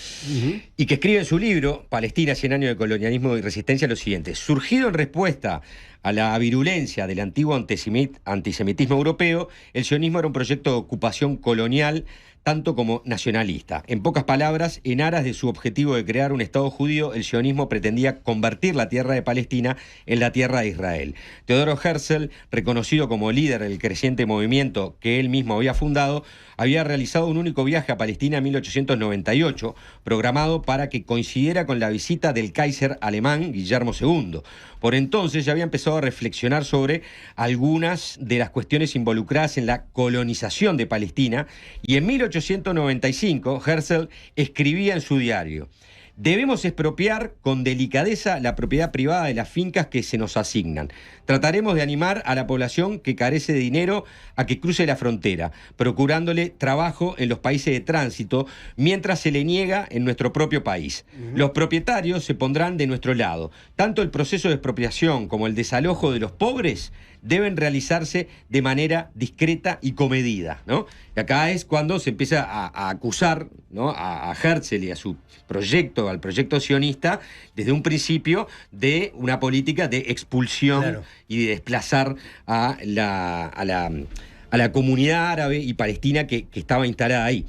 [SPEAKER 3] y que escribe en su libro, Palestina, 100 años de colonialismo y resistencia, lo siguiente: surgido en respuesta a la virulencia del antiguo antisemitismo europeo, el sionismo era un proyecto de ocupación colonial tanto como nacionalista. En pocas palabras, en aras de su objetivo de crear un Estado judío, el sionismo pretendía convertir la tierra de Palestina en la tierra de Israel. Teodoro Herzl, reconocido como líder del creciente movimiento que él mismo había fundado, había realizado un único viaje a Palestina en 1898, programado para que coincidiera con la visita del Kaiser alemán Guillermo II. Por entonces ya había empezado a reflexionar sobre algunas de las cuestiones involucradas en la colonización de Palestina, y en 1895 Herzl escribía en su diario: debemos expropiar con delicadeza la propiedad privada de las fincas que se nos asignan. Trataremos de animar a la población que carece de dinero a que cruce la frontera, procurándole trabajo en los países de tránsito, mientras se le niega en nuestro propio país. Los propietarios se pondrán de nuestro lado. Tanto el proceso de expropiación como el desalojo de los pobres deben realizarse de manera discreta y comedida, ¿no? Y acá es cuando se empieza a acusar, ¿no?, a Herzl y a su proyecto, al proyecto sionista, desde un principio de una política de expulsión y de desplazar a la comunidad árabe y palestina que estaba instalada ahí.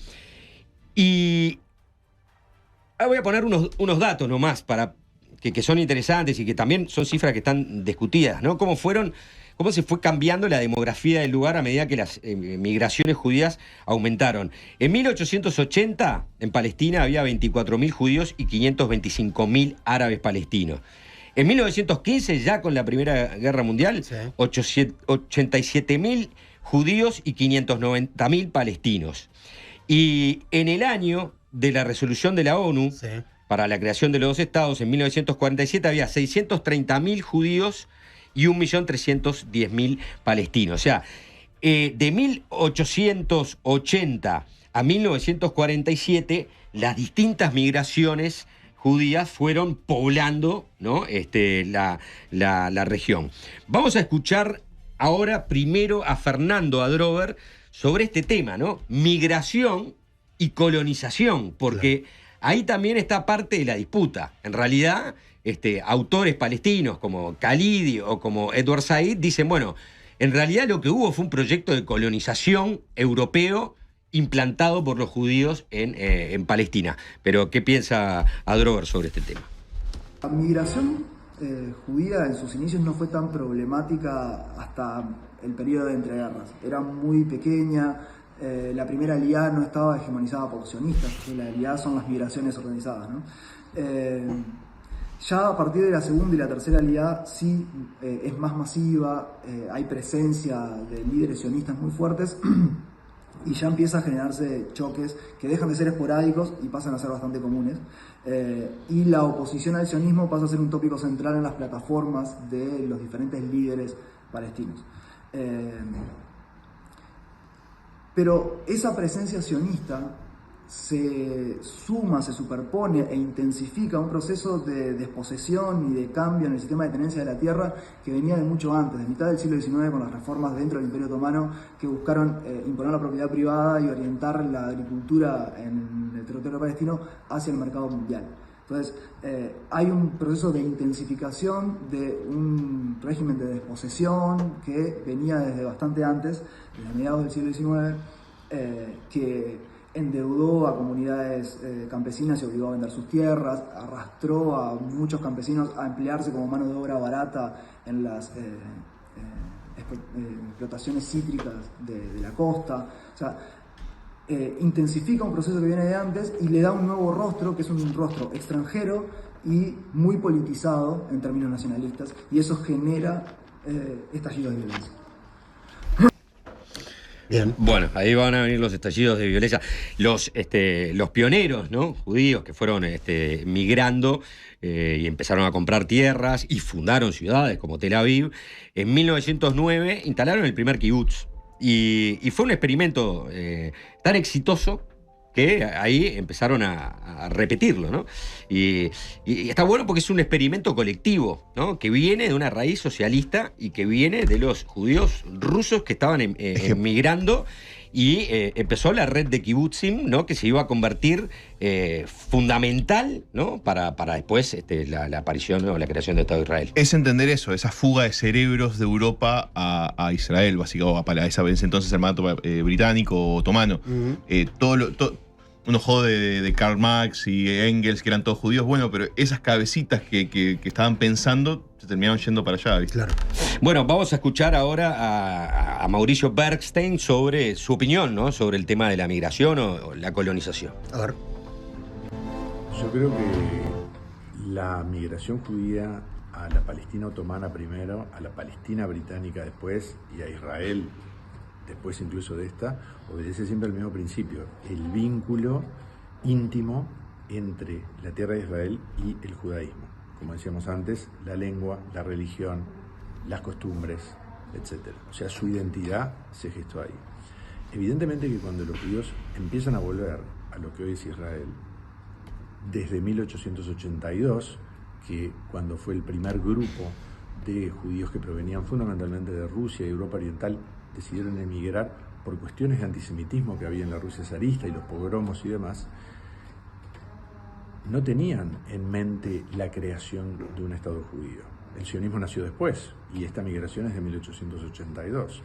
[SPEAKER 3] Y ahora voy a poner unos datos nomás para que son interesantes y que también son cifras que están discutidas, ¿no? Cómo se fue cambiando la demografía del lugar a medida que las migraciones judías aumentaron. En 1880, en Palestina, había 24.000 judíos y 525.000 árabes palestinos. En 1915, ya con la Primera Guerra Mundial, 87.000 judíos y 590.000 palestinos. Y en el año de la resolución de la ONU para la creación de los dos estados, en 1947, había 630.000 judíos y 1.310.000 palestinos. O sea, de 1880 a 1947, las distintas migraciones judías fueron poblando, ¿no?, la región. Vamos a escuchar ahora primero a Fernando Adrover sobre este tema, ¿no? Migración y colonización, porque ahí también está parte de la disputa. En realidad, autores palestinos como Khalidi o como Edward Said dicen, bueno, en realidad lo que hubo fue un proyecto de colonización europeo implantado por los judíos en Palestina. Pero, ¿qué piensa Adrover sobre este tema?
[SPEAKER 7] La migración judía en sus inicios no fue tan problemática hasta el periodo de entreguerras. Era muy pequeña. La primera Aliyá no estaba hegemonizada por sionistas, la Aliyá son las migraciones organizadas, ¿no? Ya a partir de la segunda y la tercera Aliyá sí es más masiva, hay presencia de líderes sionistas muy fuertes y ya empieza a generarse choques que dejan de ser esporádicos y pasan a ser bastante comunes. Y la oposición al sionismo pasa a ser un tópico central en las plataformas de los diferentes líderes palestinos. Pero esa presencia sionista se suma, se superpone e intensifica un proceso de desposesión y de cambio en el sistema de tenencia de la tierra que venía de mucho antes, de mitad del siglo XIX, con las reformas dentro del Imperio Otomano que buscaron imponer la propiedad privada y orientar la agricultura en el territorio palestino hacia el mercado mundial. Entonces, hay un proceso de intensificación de un régimen de desposesión que venía desde bastante antes, desde mediados del siglo XIX, que endeudó a comunidades campesinas y obligó a vender sus tierras, arrastró a muchos campesinos a emplearse como mano de obra barata en las explotaciones cítricas de la costa. O sea, intensifica un proceso que viene de antes y le da un nuevo rostro, que es un rostro extranjero y muy politizado en términos nacionalistas, y eso genera estallidos de violencia.
[SPEAKER 3] Bien. Bueno, ahí van a venir los estallidos de violencia. Los pioneros, ¿no?, judíos que fueron migrando y empezaron a comprar tierras y fundaron ciudades como Tel Aviv, en 1909 instalaron el primer kibutz. Y fue un experimento tan exitoso que ahí empezaron a repetirlo, ¿no? Y está bueno porque es un experimento colectivo, ¿no?, que viene de una raíz socialista y que viene de los judíos rusos que estaban emigrando, y empezó la red de kibutzim, ¿no?, que se iba a convertir fundamental, ¿no?, para después la aparición o la creación del Estado de Israel.
[SPEAKER 1] Es entender eso, esa fuga de cerebros de Europa a Israel, básicamente, para ese entonces el mandato británico o otomano. Uno jode de Karl Marx y Engels, que eran todos judíos, bueno, pero esas cabecitas que estaban pensando se terminaron yendo para allá, ¿viste?
[SPEAKER 2] Claro.
[SPEAKER 3] Bueno, vamos a escuchar ahora a Mauricio Bergstein sobre su opinión, ¿no?, sobre el tema de la migración o la colonización.
[SPEAKER 2] A ver.
[SPEAKER 6] Yo creo que la migración judía a la Palestina otomana primero, a la Palestina británica después y a Israel después incluso de esta, obedece siempre al mismo principio, el vínculo íntimo entre la tierra de Israel y el judaísmo. Como decíamos antes, la lengua, la religión, las costumbres, etc. O sea, su identidad se gestó ahí. Evidentemente que cuando los judíos empiezan a volver a lo que hoy es Israel, desde 1882, que cuando fue el primer grupo de judíos que provenían fundamentalmente de Rusia y Europa Oriental decidieron emigrar por cuestiones de antisemitismo que había en la Rusia zarista y los pogromos y demás, no tenían en mente la creación de un Estado judío. El sionismo nació después y esta migración es de 1882.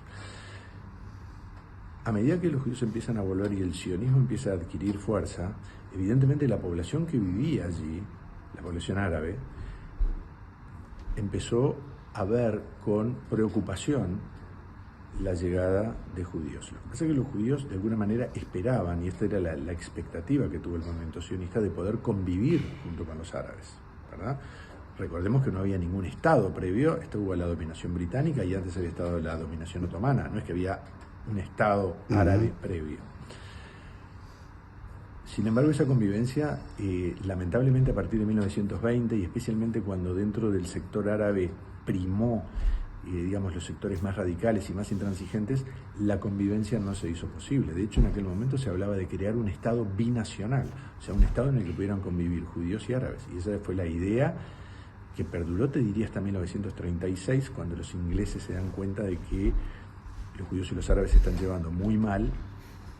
[SPEAKER 6] A medida que los judíos empiezan a volver y el sionismo empieza a adquirir fuerza, evidentemente la población que vivía allí, la población árabe, empezó a ver con preocupación la llegada de judíos. Lo que pasa es que los judíos de alguna manera esperaban, y esta era la expectativa que tuvo el movimiento sionista, de poder convivir junto con los árabes, ¿verdad? Recordemos que no había ningún Estado previo, estuvo la dominación británica y antes había estado la dominación otomana, no es que había un Estado árabe previo. Sin embargo, esa convivencia, lamentablemente a partir de 1920, y especialmente cuando dentro del sector árabe primó, digamos, los sectores más radicales y más intransigentes, la convivencia no se hizo posible. De hecho, en aquel momento se hablaba de crear un Estado binacional, o sea, un Estado en el que pudieran convivir judíos y árabes. Y esa fue la idea que perduró, te diría, hasta 1936, cuando los ingleses se dan cuenta de que los judíos y los árabes se están llevando muy mal,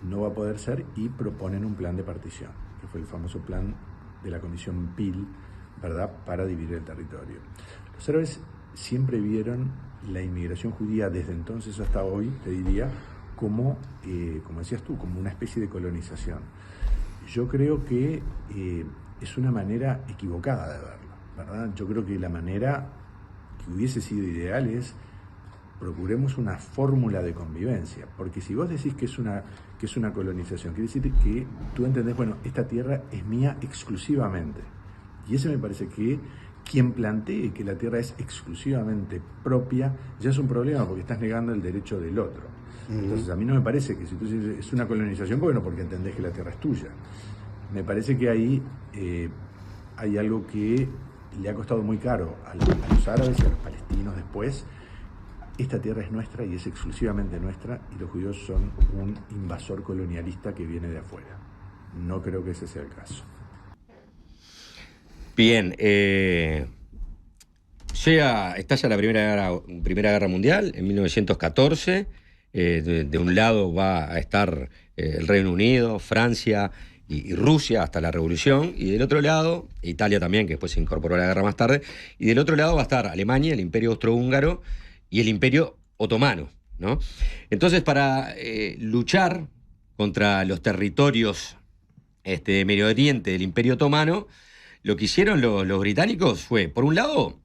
[SPEAKER 6] no va a poder ser, y proponen un plan de partición, que fue el famoso plan de la Comisión Peel, ¿verdad?, para dividir el territorio. Los árabes siempre vieron la inmigración judía desde entonces hasta hoy, te diría, como decías tú, como una especie de colonización. Yo creo que es una manera equivocada de verlo, ¿verdad? Yo creo que la manera que hubiese sido ideal es procuremos una fórmula de convivencia, porque si vos decís que es una colonización, quiere decir que tú entendés, bueno, esta tierra es mía exclusivamente, y ese me parece que quien plantee que la tierra es exclusivamente propia ya es un problema, porque estás negando el derecho del otro. Entonces a mí no me parece que si tú dices es una colonización, bueno, porque entendés que la tierra es tuya. Me parece que ahí hay algo que le ha costado muy caro a los árabes y a los palestinos después. Esta tierra es nuestra y es exclusivamente nuestra, y los judíos son un invasor colonialista que viene de afuera. No creo que ese sea el caso.
[SPEAKER 3] Bien, estalla la Primera Guerra Mundial en 1914. De un lado va a estar el Reino Unido, Francia y Rusia hasta la Revolución, y del otro lado, Italia también, que después se incorporó a la guerra más tarde, y del otro lado va a estar Alemania, el Imperio Austrohúngaro y el Imperio Otomano, ¿no? Entonces, para luchar contra los territorios de Medio Oriente del Imperio Otomano, lo que hicieron los británicos fue, por un lado,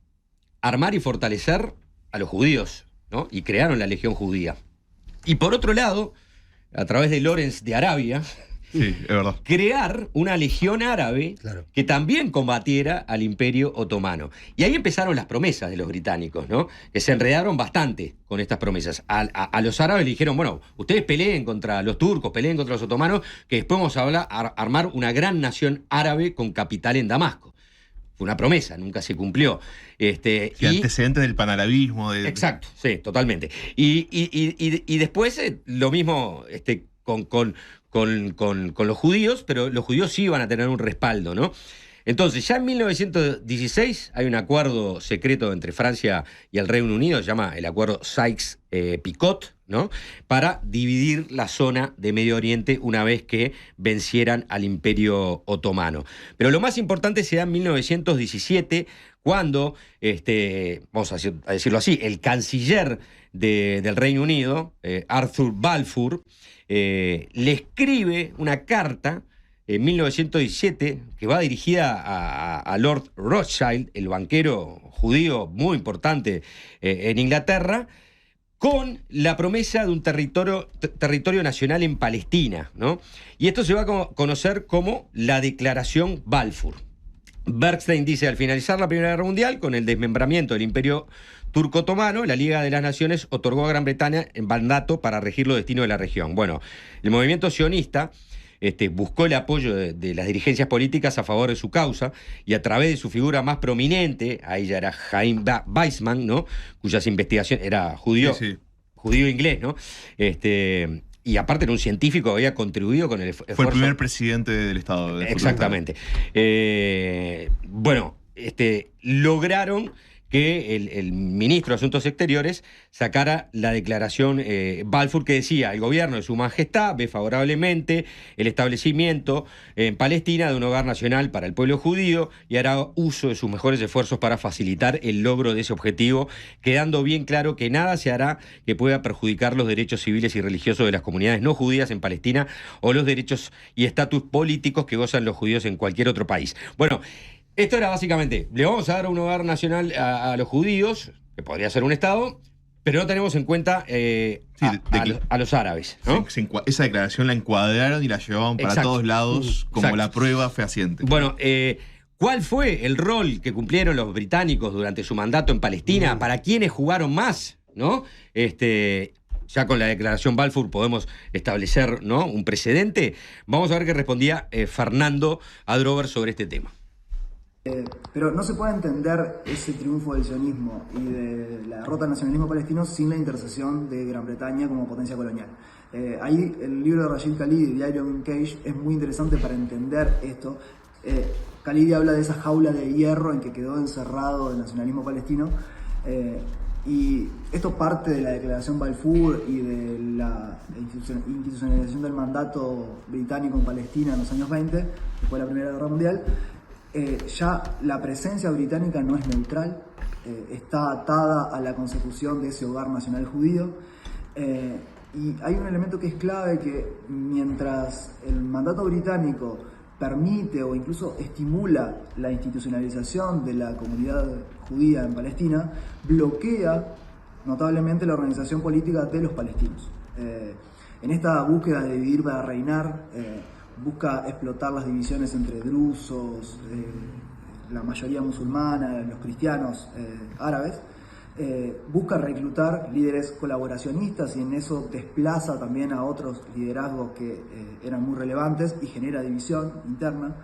[SPEAKER 3] armar y fortalecer a los judíos, ¿no? Y crearon la Legión Judía. Y por otro lado, a través de Lawrence de Arabia,
[SPEAKER 1] sí, es verdad,
[SPEAKER 3] crear una legión árabe, claro, que también combatiera al Imperio Otomano. Y ahí empezaron las promesas de los británicos, ¿no? Que se enredaron bastante con estas promesas. A los árabes le dijeron, bueno, ustedes peleen contra los turcos, peleen contra los otomanos, que después vamos a armar una gran nación árabe con capital en Damasco. Fue una promesa, nunca se cumplió.
[SPEAKER 1] Y antecedentes del panarabismo.
[SPEAKER 3] Exacto, sí, totalmente. Y después lo mismo con los judíos, pero los judíos sí iban a tener un respaldo, ¿no? Entonces, ya en 1916 hay un acuerdo secreto entre Francia y el Reino Unido, se llama el acuerdo Sykes-Picot, ¿no? Para dividir la zona de Medio Oriente una vez que vencieran al Imperio Otomano. Pero lo más importante se da en 1917, cuando, vamos a decirlo así, el canciller del Reino Unido, Arthur Balfour, le escribe una carta en 1917 que va dirigida a Lord Rothschild, el banquero judío muy importante en Inglaterra, con la promesa de un territorio nacional en Palestina, ¿no? Y esto se va a conocer como la Declaración Balfour. Bernstein dice, al finalizar la Primera Guerra Mundial, con el desmembramiento del Imperio Turco-Otomano, la Liga de las Naciones otorgó a Gran Bretaña el mandato para regir los destinos de la región. Bueno, el movimiento sionista buscó el apoyo de las dirigencias políticas a favor de su causa, y a través de su figura más prominente, ahí ya era Chaim Weizmann, ¿no? Cuyas investigaciones, era judío, sí, judío inglés, ¿no? Y aparte era un científico que había contribuido con el esfuerzo.
[SPEAKER 1] Fue el primer presidente del Estado.
[SPEAKER 3] Exactamente. Bueno, lograron que el ministro de Asuntos Exteriores sacara la declaración Balfour, que decía: el gobierno de Su Majestad ve favorablemente el establecimiento en Palestina de un hogar nacional para el pueblo judío y hará uso de sus mejores esfuerzos para facilitar el logro de ese objetivo, quedando bien claro que nada se hará que pueda perjudicar los derechos civiles y religiosos de las comunidades no judías en Palestina o los derechos y estatus políticos que gozan los judíos en cualquier otro país. Bueno, esto era básicamente: le vamos a dar un hogar nacional a los judíos, que podría ser un Estado, pero no tenemos en cuenta a los árabes, ¿no?
[SPEAKER 1] Esa declaración la encuadraron y la llevaban para todos lados como la prueba fehaciente.
[SPEAKER 3] Bueno, ¿cuál fue el rol que cumplieron los británicos durante su mandato en Palestina? ¿Para quiénes jugaron más? ¿No? Ya con la declaración Balfour podemos establecer, ¿no?, un precedente. Vamos a ver qué respondía Fernando Adrover sobre este tema.
[SPEAKER 7] Pero no se puede entender ese triunfo del sionismo y de la derrota del nacionalismo palestino sin la intercesión de Gran Bretaña como potencia colonial. Ahí el libro de Rashid Khalidi, Diario of Cage, es muy interesante para entender esto. Khalidi habla de esa jaula de hierro en que quedó encerrado el nacionalismo palestino, y esto parte de la declaración Balfour y de la institucionalización del mandato británico en Palestina en los años 20, después de la Primera Guerra Mundial. Ya la presencia británica no es neutral, está atada a la consecución de ese hogar nacional judío, y hay un elemento que es clave, que mientras el mandato británico permite o incluso estimula la institucionalización de la comunidad judía en Palestina, bloquea notablemente la organización política de los palestinos. En esta búsqueda de dividir para reinar, busca explotar las divisiones entre drusos, la mayoría musulmana, los cristianos árabes, busca reclutar líderes colaboracionistas y en eso desplaza también a otros liderazgos que eran muy relevantes y genera división interna.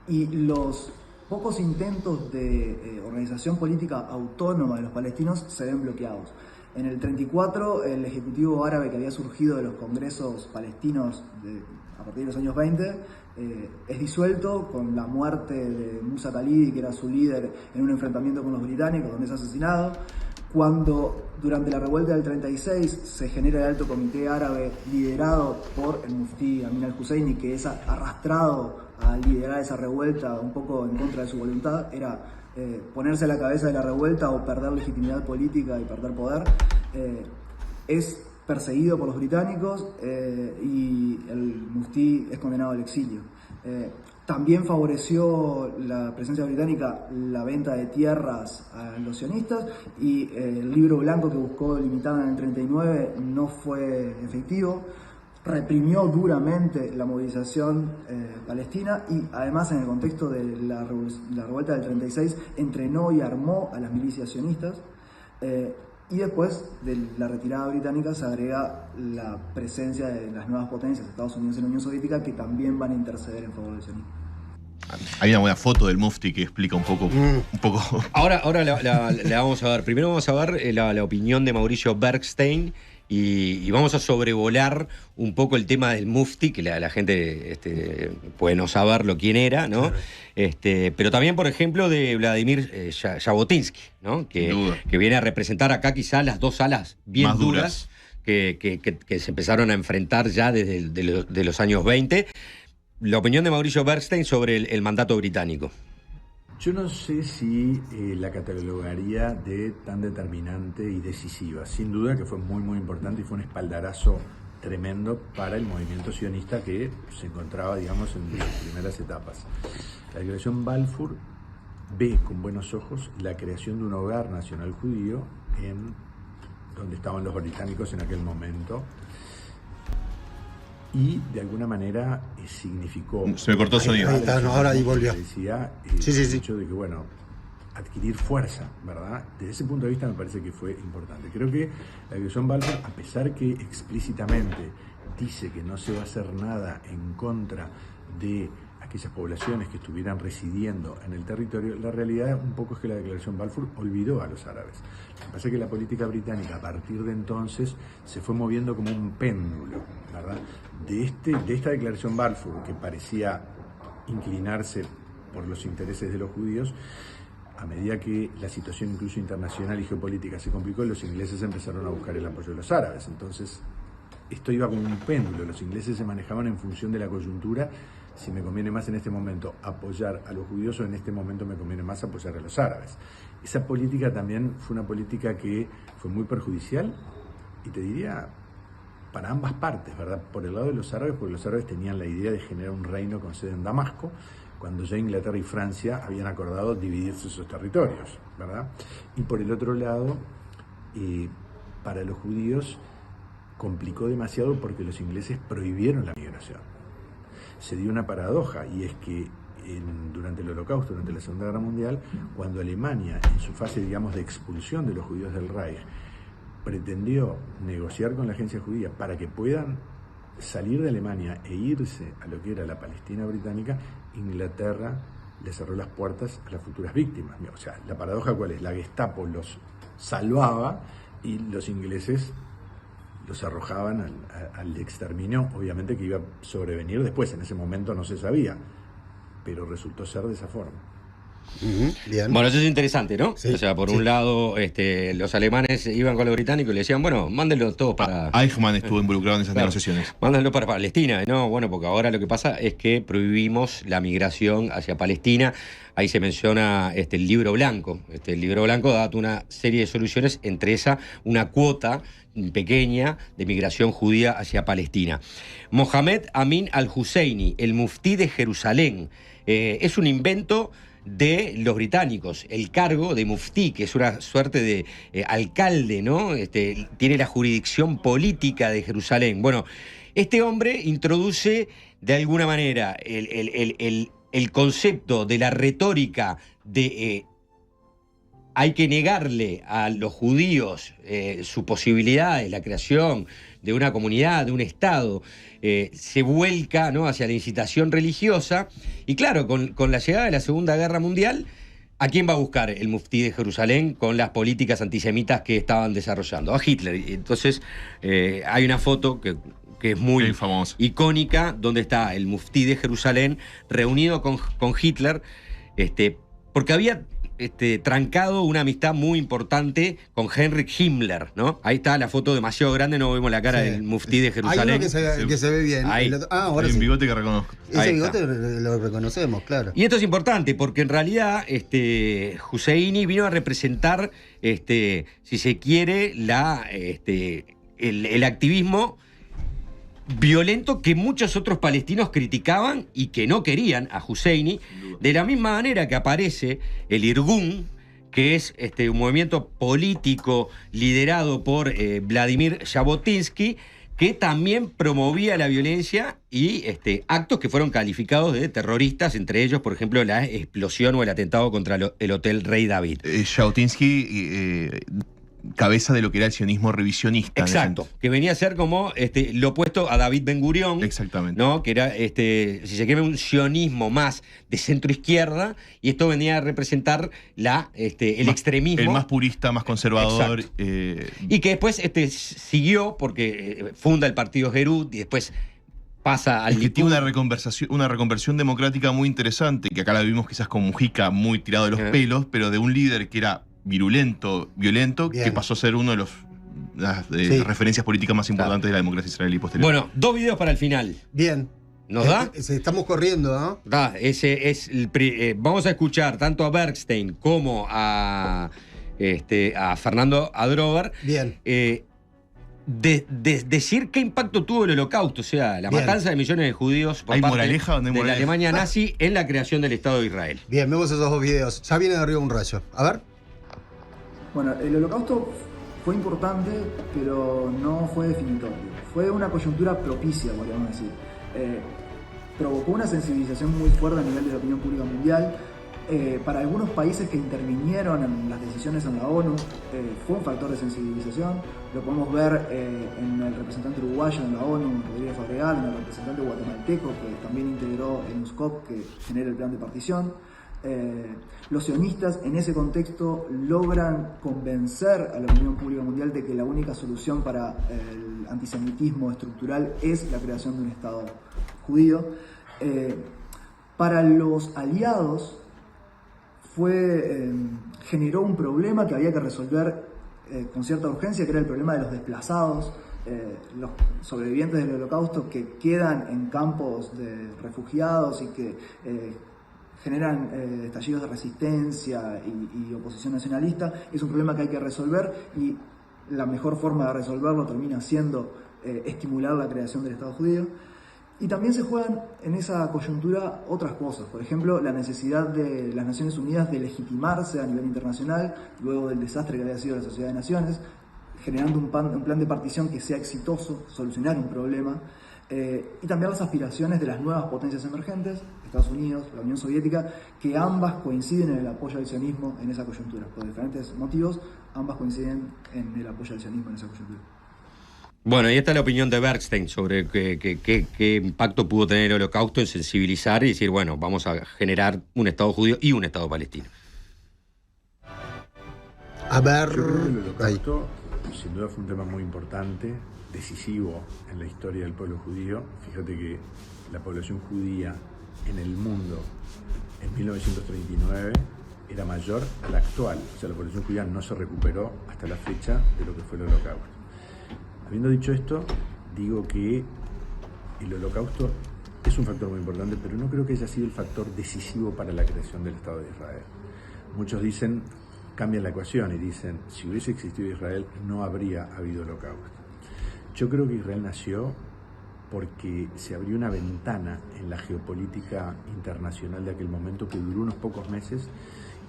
[SPEAKER 7] Y los pocos intentos de organización política autónoma de los palestinos se ven bloqueados. En el 34, el ejecutivo árabe que había surgido de los congresos palestinos a partir de los años 20 es disuelto con la muerte de Musa Khalidi, que era su líder en un enfrentamiento con los británicos, donde es asesinado. Cuando durante la revuelta del 36 se genera el Alto Comité Árabe liderado por el muftí Amin al-Husseini, que es arrastrado a liderar esa revuelta un poco en contra de su voluntad, era ponerse a la cabeza de la revuelta o perder legitimidad política y perder poder. Es perseguido por los británicos y el muftí es condenado al exilio. También favoreció la presencia británica la venta de tierras a los sionistas, y el libro blanco que buscó limitar en el 39 no fue efectivo. Reprimió duramente la movilización palestina y además, en el contexto de la revuelta del 36, entrenó y armó a las milicias sionistas. Y después de la retirada británica se agrega la presencia de las nuevas potencias, Estados Unidos y la Unión Soviética, que también van a interceder en favor del sionismo.
[SPEAKER 1] Hay una buena foto del mufti que explica un poco.
[SPEAKER 3] Ahora la vamos a ver. Primero vamos a ver la opinión de Mauricio Bergstein y vamos a sobrevolar un poco el tema del mufti, que la gente puede no saberlo quién era, ¿no? Claro. Pero también, por ejemplo, de Vladimir Jabotinsky, ¿no? Que viene a representar acá quizás las dos alas bien más duras que se empezaron a enfrentar ya desde de los años 20. La opinión de Mauricio Bergstein sobre el mandato británico.
[SPEAKER 6] Yo no sé si la catalogaría de tan determinante y decisiva. Sin duda que fue muy, muy importante y fue un espaldarazo tremendo para el movimiento sionista que se encontraba, digamos, en las primeras etapas. La declaración Balfour ve con buenos ojos la creación de un hogar nacional judío en donde estaban los británicos en aquel momento. Y de alguna manera significó...
[SPEAKER 1] Se me cortó el sonido.
[SPEAKER 2] Ahora ahí volvió.
[SPEAKER 6] Decía, el hecho de que, bueno, adquirir fuerza, ¿verdad? Desde ese punto de vista me parece que fue importante. Creo que la declaración Balfour, a pesar que explícitamente dice que no se va a hacer nada en contra de aquellas poblaciones que estuvieran residiendo en el territorio, la realidad un poco es que la declaración Balfour olvidó a los árabes. Lo que pasa es que la política británica a partir de entonces se fue moviendo como un péndulo, ¿verdad? De esta declaración Balfour, que parecía inclinarse por los intereses de los judíos, a medida que la situación incluso internacional y geopolítica se complicó, los ingleses empezaron a buscar el apoyo de los árabes. Entonces, esto iba como un péndulo. Los ingleses se manejaban en función de la coyuntura. Si me conviene más en este momento apoyar a los judíos o en este momento me conviene más apoyar a los árabes. Esa política también fue una política que fue muy perjudicial y te diría para ambas partes, ¿verdad? Por el lado de los árabes, porque los árabes tenían la idea de generar un reino con sede en Damasco, cuando ya Inglaterra y Francia habían acordado dividirse sus territorios, ¿verdad? Y por el otro lado, para los judíos complicó demasiado porque los ingleses prohibieron la migración. Se dio una paradoja, y es que durante el Holocausto, durante la Segunda Guerra Mundial, cuando Alemania, en su fase, digamos, de expulsión de los judíos del Reich, pretendió negociar con la agencia judía para que puedan salir de Alemania e irse a lo que era la Palestina británica, Inglaterra le cerró las puertas a las futuras víctimas. O sea, la paradoja ¿cuál es? La Gestapo los salvaba y los ingleses los arrojaban al exterminio, obviamente que iba a sobrevenir después. En ese momento no se sabía, pero resultó ser de esa forma.
[SPEAKER 2] Bien.
[SPEAKER 3] Bueno, eso es interesante, ¿no?
[SPEAKER 2] Sí,
[SPEAKER 3] o sea, por
[SPEAKER 2] sí.
[SPEAKER 3] un lado, los alemanes iban con los británicos y le decían, bueno, mándenlo todos para...
[SPEAKER 1] Eichmann estuvo involucrado en esas negociaciones.
[SPEAKER 3] Mándenlo para Palestina. No, bueno, porque ahora lo que pasa es que prohibimos la migración hacia Palestina. Ahí se menciona el libro blanco. El libro blanco da una serie de soluciones, entre esa una cuota pequeña de migración judía hacia Palestina. Mohamed Amin al-Husseini, el muftí de Jerusalén, es un invento de los británicos. El cargo de muftí, que es una suerte de alcalde, ¿no? Tiene la jurisdicción política de Jerusalén. Bueno, este hombre introduce de alguna manera el concepto de la retórica de hay que negarle a los judíos su posibilidad de la creación de una comunidad, de un Estado, se vuelca, ¿no?, hacia la incitación religiosa. Y claro, con la llegada de la Segunda Guerra Mundial, ¿a quién va a buscar el muftí de Jerusalén con las políticas antisemitas que estaban desarrollando? A Hitler. Entonces, hay una foto que es muy
[SPEAKER 1] famosa,
[SPEAKER 3] icónica, donde está el muftí de Jerusalén reunido con Hitler, porque había trancado una amistad muy importante con Heinrich Himmler, ¿no? Ahí está la foto demasiado grande, no vemos la cara del muftí de Jerusalén.
[SPEAKER 2] Hay uno que se ve bien.
[SPEAKER 3] Ahí.
[SPEAKER 2] Ahora
[SPEAKER 1] hay un
[SPEAKER 2] sí.
[SPEAKER 1] bigote que reconozco.
[SPEAKER 2] Ese
[SPEAKER 3] Ahí
[SPEAKER 2] bigote
[SPEAKER 3] está.
[SPEAKER 2] lo reconocemos, claro.
[SPEAKER 3] Y esto es importante porque en realidad Husseini vino a representar, si se quiere, el activismo violento que muchos otros palestinos criticaban y que no querían a Husseini, de la misma manera que aparece el Irgun, que es un movimiento político liderado por Vladimir Jabotinsky, que también promovía la violencia y actos que fueron calificados de terroristas, entre ellos, por ejemplo, la explosión o el atentado contra el Hotel Rey David.
[SPEAKER 1] Jabotinsky, cabeza de lo que era el sionismo revisionista.
[SPEAKER 3] Exacto, que venía a ser como lo opuesto a David Ben Gurión.
[SPEAKER 1] Exactamente.
[SPEAKER 3] ¿No? Que era, si se quiere, un sionismo más de centro izquierda, y esto venía a representar el extremismo.
[SPEAKER 1] El más purista, más conservador.
[SPEAKER 3] Y que después siguió, porque funda el partido Herut y después pasa al
[SPEAKER 1] que
[SPEAKER 3] Likud.
[SPEAKER 1] tiene una reconversión democrática muy interesante, que acá la vimos quizás con Mujica muy tirado de los pelos, pero de un líder que era virulento, violento,
[SPEAKER 2] Bien.
[SPEAKER 1] que pasó a ser uno de las referencias políticas más importantes de la democracia israelí posterior.
[SPEAKER 3] Bueno, 2 videos para el final.
[SPEAKER 2] Bien.
[SPEAKER 3] ¿Nos da?
[SPEAKER 2] Estamos corriendo, ¿no?
[SPEAKER 3] Da, ese es vamos a escuchar tanto a Bergstein como a Fernando Adrover.
[SPEAKER 2] Bien.
[SPEAKER 3] Decir qué impacto tuvo el Holocausto, o sea, la
[SPEAKER 2] Bien.
[SPEAKER 3] matanza de millones de judíos por
[SPEAKER 1] ¿Hay
[SPEAKER 3] parte
[SPEAKER 1] moraleja o no hay
[SPEAKER 3] de la
[SPEAKER 1] moraleja?
[SPEAKER 3] Alemania nazi en la creación del Estado de Israel.
[SPEAKER 2] Bien, vemos esos dos videos. Ya viene de arriba un rayo. A ver.
[SPEAKER 7] Bueno, el Holocausto fue importante, pero no fue definitorio. Fue una coyuntura propicia, podríamos decir. Provocó una sensibilización muy fuerte a nivel de la opinión pública mundial. Para algunos países que intervinieron en las decisiones en la ONU, fue un factor de sensibilización. Lo podemos ver en el representante uruguayo en la ONU, Rodríguez Fabregat, en el representante guatemalteco, que también integró el USCOP, que genera el plan de partición. Los sionistas en ese contexto logran convencer a la opinión pública mundial de que la única solución para el antisemitismo estructural es la creación de un Estado judío. Para los aliados generó un problema que había que resolver con cierta urgencia, que era el problema de los desplazados, los sobrevivientes del Holocausto que quedan en campos de refugiados y que generan estallidos de resistencia y oposición nacionalista. Es un problema que hay que resolver y la mejor forma de resolverlo termina siendo estimular la creación del Estado judío. Y también se juegan en esa coyuntura otras cosas, por ejemplo, la necesidad de las Naciones Unidas de legitimarse a nivel internacional luego del desastre que había sido la Sociedad de Naciones, generando un plan de partición que sea exitoso, solucionar un problema, y también las aspiraciones de las nuevas potencias emergentes, Estados Unidos, la Unión Soviética, que ambas coinciden en el apoyo al sionismo en esa coyuntura. Por diferentes motivos, ambas coinciden en el apoyo al sionismo en esa coyuntura.
[SPEAKER 3] Bueno, y esta es la opinión de Bernstein sobre qué impacto pudo tener el Holocausto en sensibilizar y decir, bueno, vamos a generar un Estado judío y un Estado palestino.
[SPEAKER 2] A ver...
[SPEAKER 6] Yo creo que el Holocausto sin duda fue un tema muy importante, decisivo en la historia del pueblo judío. Fíjate que la población judía en el mundo en 1939 era mayor a la actual. O sea, la población judía no se recuperó hasta la fecha de lo que fue el Holocausto. Habiendo dicho esto, digo que el Holocausto es un factor muy importante, pero no creo que haya sido el factor decisivo para la creación del Estado de Israel. Muchos dicen, cambian la ecuación y dicen, si hubiese existido Israel, no habría habido Holocausto. Yo creo que Israel nació porque se abrió una ventana en la geopolítica internacional de aquel momento que duró unos pocos meses,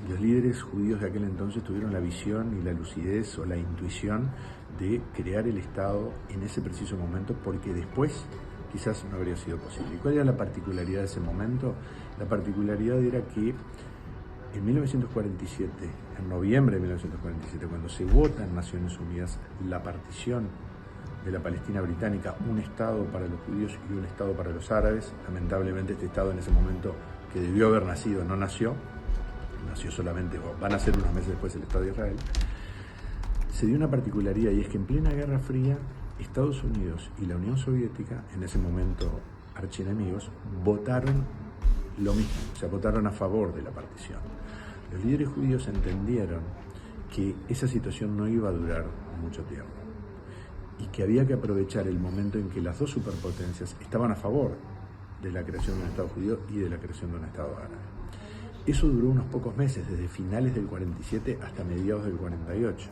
[SPEAKER 6] y los líderes judíos de aquel entonces tuvieron la visión y la lucidez o la intuición de crear el Estado en ese preciso momento, porque después quizás no habría sido posible. ¿Y cuál era la particularidad de ese momento? La particularidad era que en 1947, en noviembre de 1947, cuando se vota en Naciones Unidas la partición de la Palestina británica, un Estado para los judíos y un Estado para los árabes, lamentablemente este Estado en ese momento, que debió haber nacido, no nació solamente, o van a ser unos meses después el Estado de Israel, se dio una particularidad, y es que en plena Guerra Fría, Estados Unidos y la Unión Soviética, en ese momento archienemigos, votaron lo mismo, o sea, votaron a favor de la partición. Los líderes judíos entendieron que esa situación no iba a durar mucho tiempo y que había que aprovechar el momento en que las dos superpotencias estaban a favor de la creación de un Estado judío y de la creación de un Estado árabe. Eso duró unos pocos meses, desde finales del 47 hasta mediados del 48.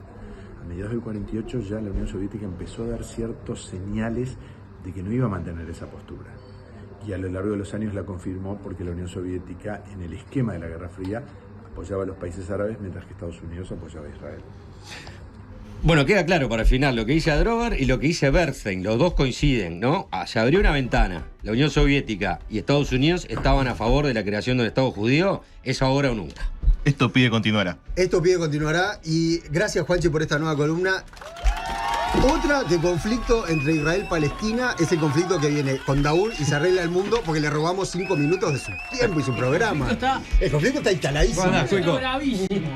[SPEAKER 6] A mediados del 48 ya la Unión Soviética empezó a dar ciertos señales de que no iba a mantener esa postura. Y a lo largo de los años la confirmó, porque la Unión Soviética, en el esquema de la Guerra Fría, apoyaba a los países árabes, mientras que Estados Unidos apoyaba a Israel.
[SPEAKER 3] Bueno, queda claro para el final lo que dice Adrover y lo que dice Bernstein. Los dos coinciden, ¿no? Se abrió una ventana. La Unión Soviética y Estados Unidos estaban a favor de la creación de un Estado judío. ¿Es ahora o nunca?
[SPEAKER 1] Esto pide continuará.
[SPEAKER 2] Esto pide continuará. Y gracias, Juanchi, por esta nueva columna. Otra de conflicto entre Israel y Palestina es el conflicto que viene con Daúl y se arregla el mundo porque le robamos 5 minutos de su tiempo y su programa. El conflicto está instaladísimo.
[SPEAKER 8] Está bravísimo.